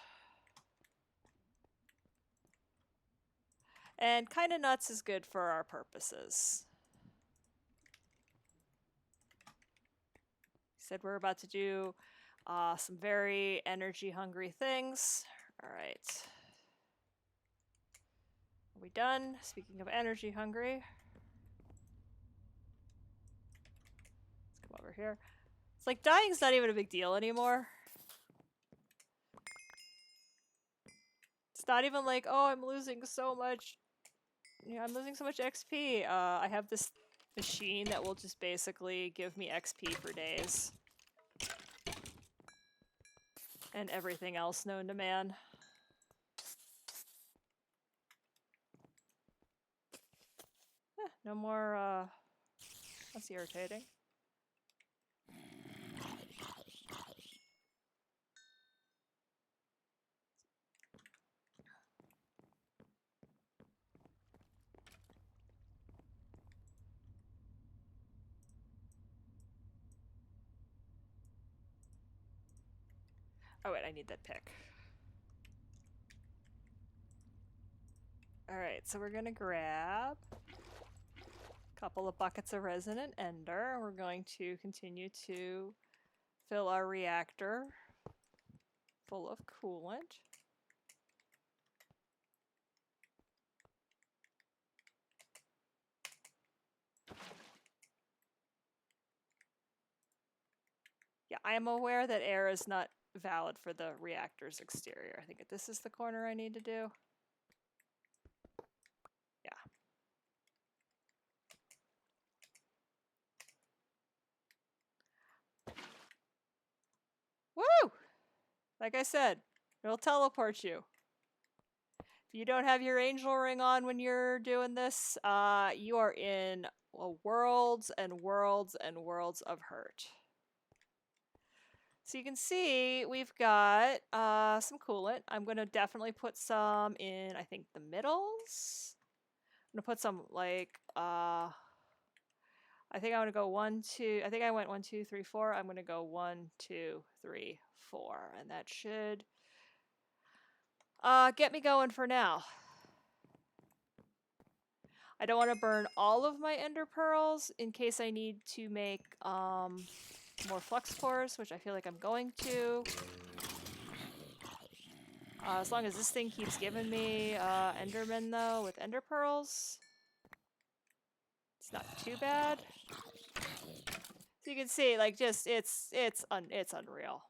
And kind of nuts is good for our purposes. Said we're about to do some very energy hungry things. All right. Are we done? Speaking of energy hungry. Let's come over here. It's like dying's not even a big deal anymore. It's not even like, oh, I'm losing so much I'm losing so much XP. I have this machine that will just basically give me XP for days. And everything else known to man. No more, that's irritating. Oh wait, I need that pick. Alright, so we're gonna grab a couple of buckets of resonant ender. We're going to continue to fill our reactor full of coolant. Yeah, I am aware that air is not valid for the reactor's exterior. I think this is the corner I need to do. Yeah. Woo! Like I said, it'll teleport you. If you don't have your angel ring on when you're doing this, you are in worlds and worlds and worlds of hurt. So you can see we've got some coolant. I'm going to definitely put some in, I think, the middles. I'm going to put some, like, I think I want to go 1, 2, I think I went 1, 2, 3, 4. I'm going to go 1, 2, 3, 4. And that should get me going for now. I don't want to burn all of my ender pearls in case I need to make more flux cores, which I feel like I'm going to. As long as this thing keeps giving me endermen, though, with ender pearls, it's not too bad. So you can see, like, just it's unreal.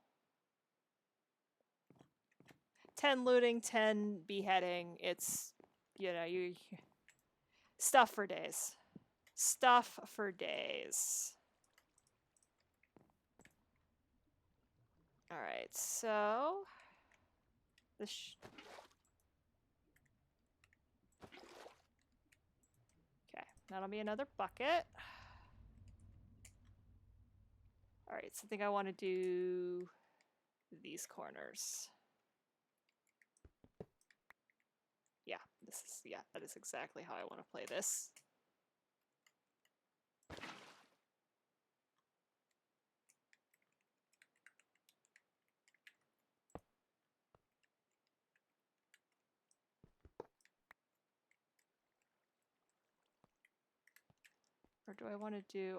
10 looting, 10 beheading. It's, you know, stuff for days. Stuff for days. All right, so this. Okay, that'll be another bucket. All right, so I think I want to do these corners. Yeah, that is exactly how I want to play this. Or do I want to do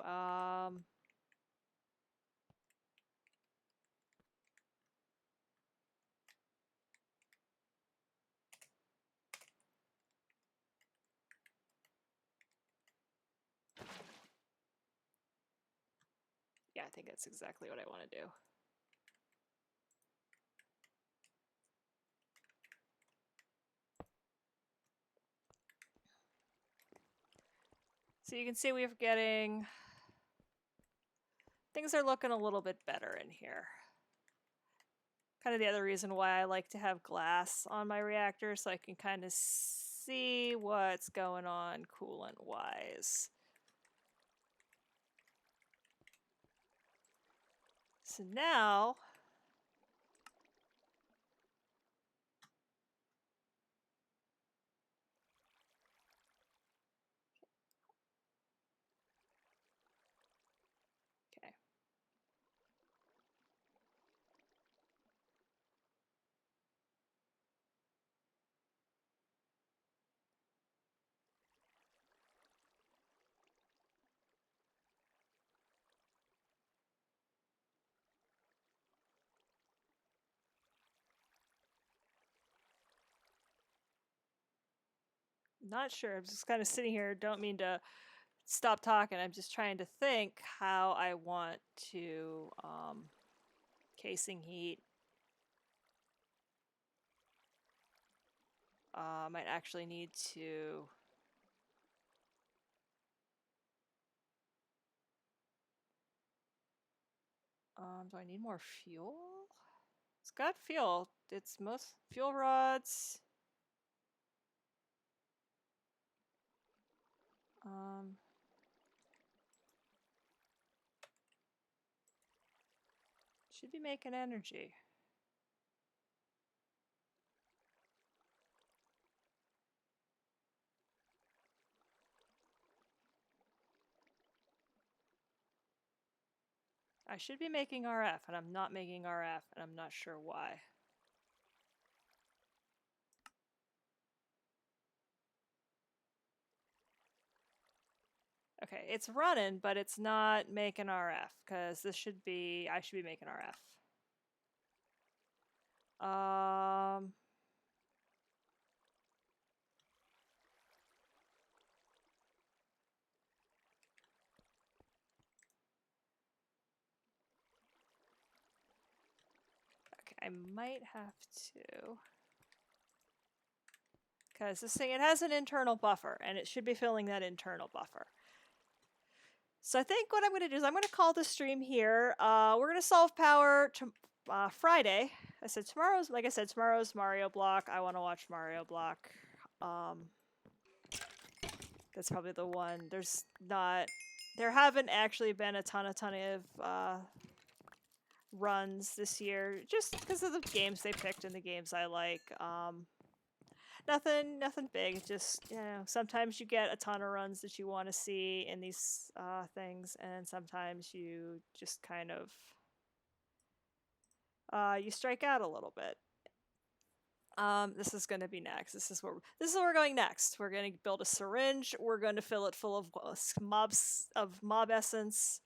yeah, I think that's exactly what I want to do. So you can see we're getting, things are looking a little bit better in here. Kind of the other reason why I like to have glass on my reactor, so I can kind of see what's going on coolant wise. So now okay. Not sure. I'm just kind of sitting here. Don't mean to stop talking. I'm just trying to think how I want to casing heat. Might actually need to Do I need more fuel? It's got fuel. It's most fuel rods. Should be making energy. I should be making RF, and I'm not making RF, and I'm not sure why. Okay, it's running, but it's not making RF, because this should be, I should be making RF. Okay, I might have to, because this thing, it has an internal buffer, and it should be filling that internal buffer. So I think what I'm going to do is I'm going to call the stream here. We're going to solve power to Friday. I said tomorrow's, like I said, tomorrow's Mario Block. I want to watch Mario Block. That's probably the one. There haven't actually been a ton of runs this year, just because of the games they picked and the games I like. Nothing big. Just, you know, sometimes you get a ton of runs that you want to see in these things, and sometimes you just kind of you strike out a little bit. This is going to be next. This is where we're going next. We're going to build a syringe. We're going to fill it full of mob essence,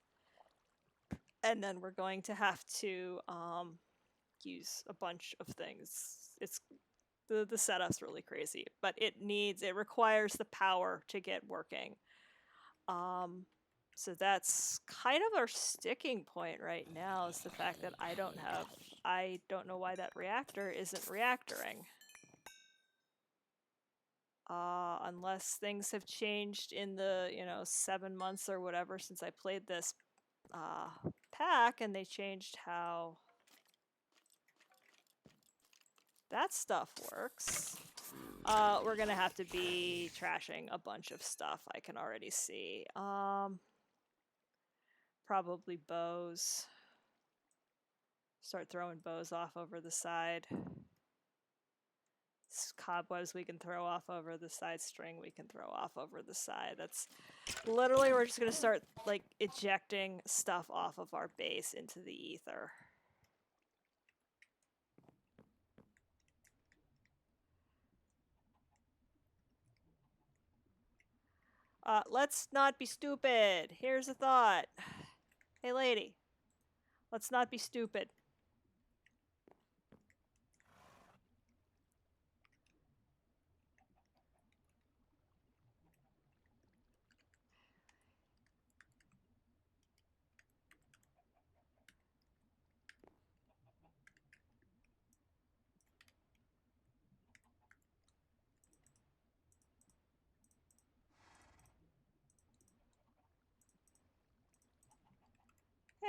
and then we're going to have to use a bunch of things. It's the setup's really crazy, but it requires the power to get working. So that's kind of our sticking point right now, is the fact that I don't know why that reactor isn't reactoring. Unless things have changed in the, 7 months or whatever since I played this pack, and they changed how that stuff works. We're gonna have to be trashing a bunch of stuff, I can already see. Probably bows. Start throwing bows off over the side. Cobwebs we can throw off over the side, string we can throw off over the side. That's literally, we're just gonna start like ejecting stuff off of our base into the ether. Let's not be stupid. Here's a thought. Hey lady, let's not be stupid.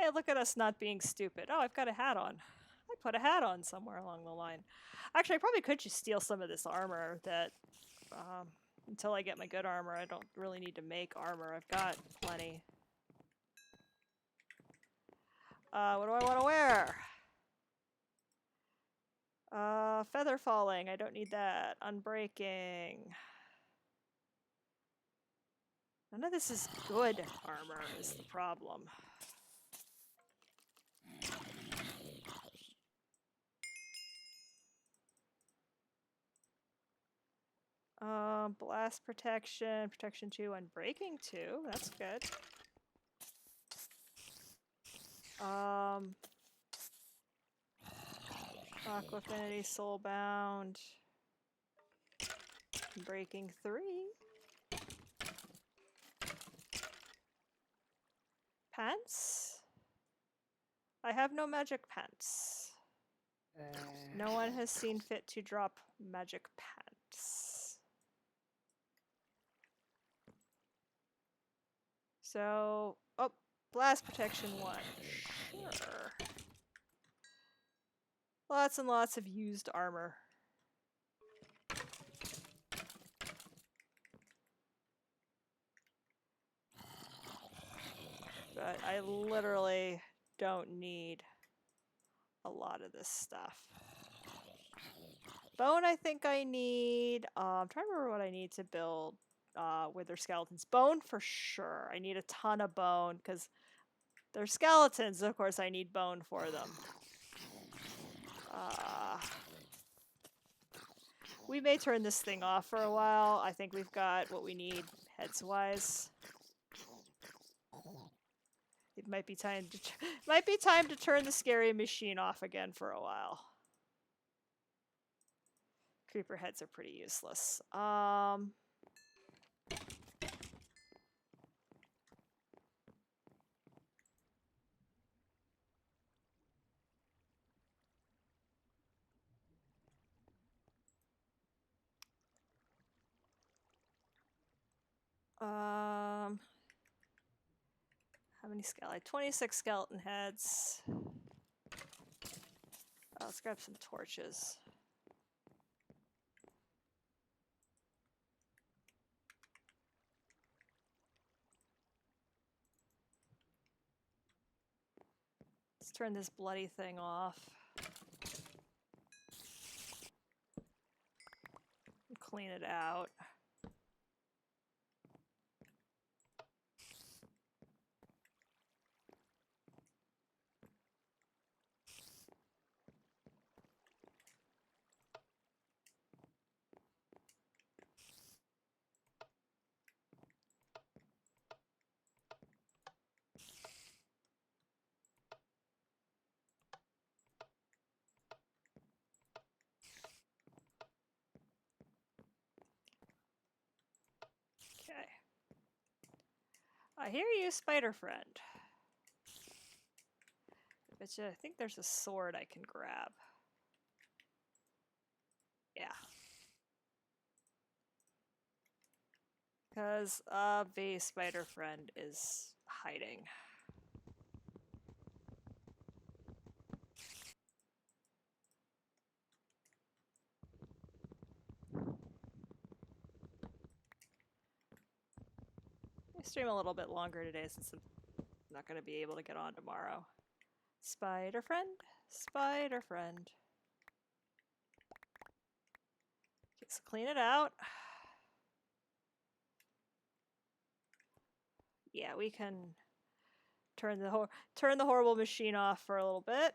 Hey, look at us not being stupid. Oh, I've got a hat on. I put a hat on somewhere along the line. Actually, I probably could just steal some of this armor that, until I get my good armor, I don't really need to make armor. I've got plenty. What do I want to wear? Feather falling. I don't need that. Unbreaking. None of this is good armor is the problem. Blast protection, protection 2, unbreaking 2. That's good. Aqua Affinity, Soulbound. Breaking 3. Pants? I have no magic pants. No one has seen fit to drop magic pants. So, oh, blast protection 1. Sure. Lots and lots of used armor. But I literally don't need a lot of this stuff. Bone, I think I need. I'm trying to remember what I need to build wither skeletons. Bone for sure. I need a ton of bone because they're skeletons. Of course, I need bone for them. We may turn this thing off for a while. I think we've got what we need heads-wise. It might be time to turn the scary machine off again for a while. Creeper heads are pretty useless. How many skeleton? 26 skeleton heads. Oh, let's grab some torches. Let's turn this bloody thing off. And clean it out. Okay. I hear you, spider friend. But I think there's a sword I can grab. Yeah. Because the spider friend is hiding. I stream a little bit longer today since I'm not going to be able to get on tomorrow. Spider friend, spider friend. Okay, so clean it out. Yeah, we can turn the horrible machine off for a little bit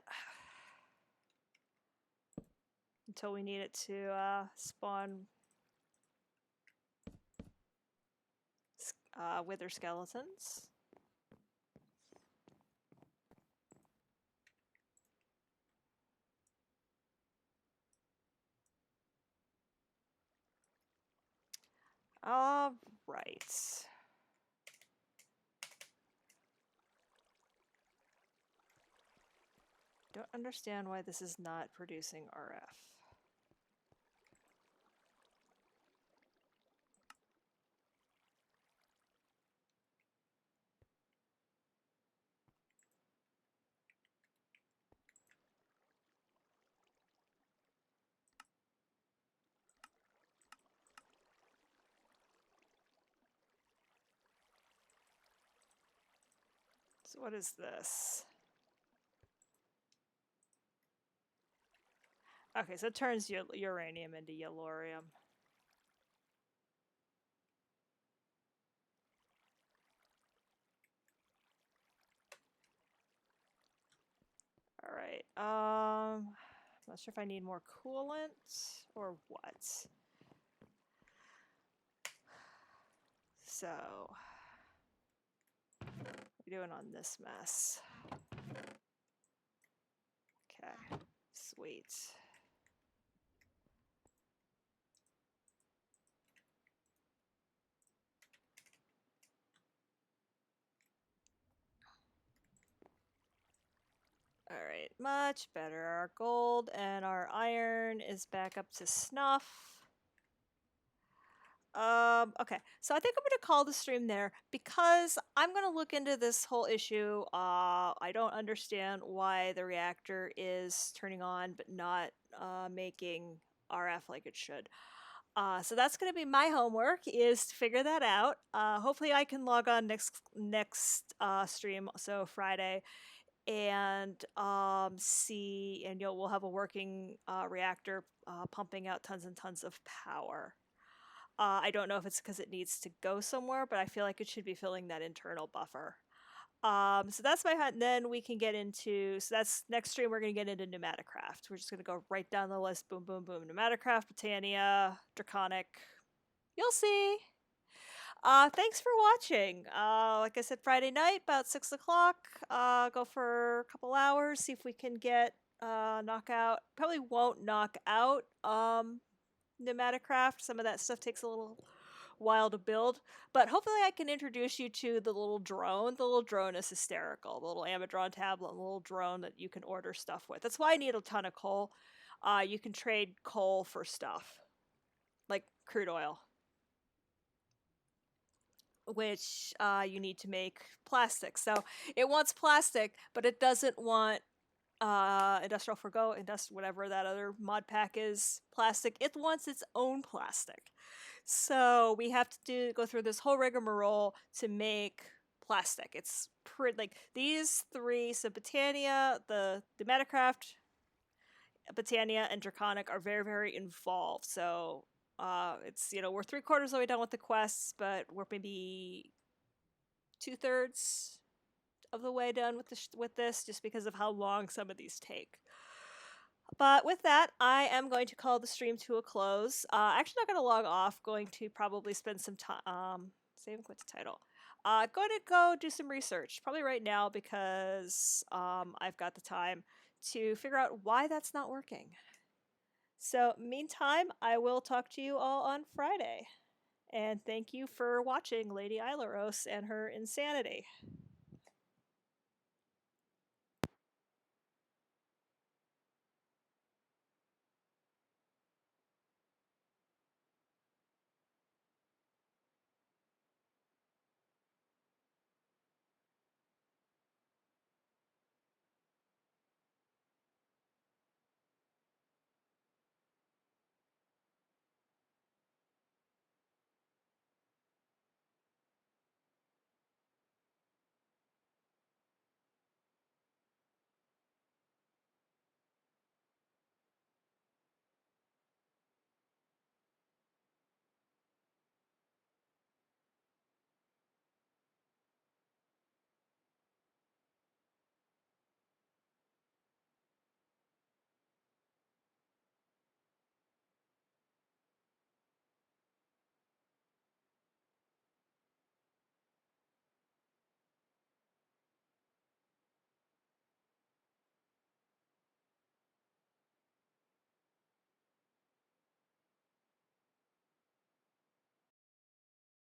until we need it to spawn wither skeletons. All right. Don't understand why this is not producing RF. So what is this? Okay, so it turns uranium into yellorium. All right. Not sure if I need more coolant or what. So, what are we doing on this mess? Okay, sweet. All right, much better. Our gold and our iron is back up to snuff. Okay, so I think I'm gonna call the stream there because I'm gonna look into this whole issue. I don't understand why the reactor is turning on but not making RF like it should. So that's gonna be my homework is to figure that out. Hopefully I can log on next stream, so Friday, and see, and we'll have a working reactor pumping out tons and tons of power. I don't know if it's because it needs to go somewhere, but I feel like it should be filling that internal buffer. So that's my hunt. And then we can get into, so that's next stream, we're going to get into Pneumaticraft. We're just going to go right down the list. Boom, boom, boom. Pneumaticraft, Britannia, Draconic. You'll see. Thanks for watching. Like I said, Friday night, about 6 o'clock. Go for a couple hours, see if we can get knockout. Probably won't knock out Pneumaticraft. Some of that stuff takes a little while to build, but hopefully I can introduce you to the little drone. The little drone is hysterical. The little Amadron tablet, the little drone that you can order stuff with. That's why I need a ton of coal. You can trade coal for stuff, like crude oil, which you need to make plastic. So it wants plastic, but it doesn't want industrial forgo, whatever that other mod pack is, plastic. It wants its own plastic. So we have to go through this whole rigmarole to make plastic. It's pretty, like these three, so Britannia, the Metacraft, Britannia, and Draconic are very, very involved. So it's, we're 3/4 of the way done with the quests, but we're maybe 2/3 of the way done with this, just because of how long some of these take. But with that, I am going to call the stream to a close. Actually, not going to log off. Going to probably spend some time. Save and quit the title. Going to go do some research, probably right now, because I've got the time to figure out why that's not working. So, meantime, I will talk to you all on Friday. And thank you for watching Lady Aileros and her insanity.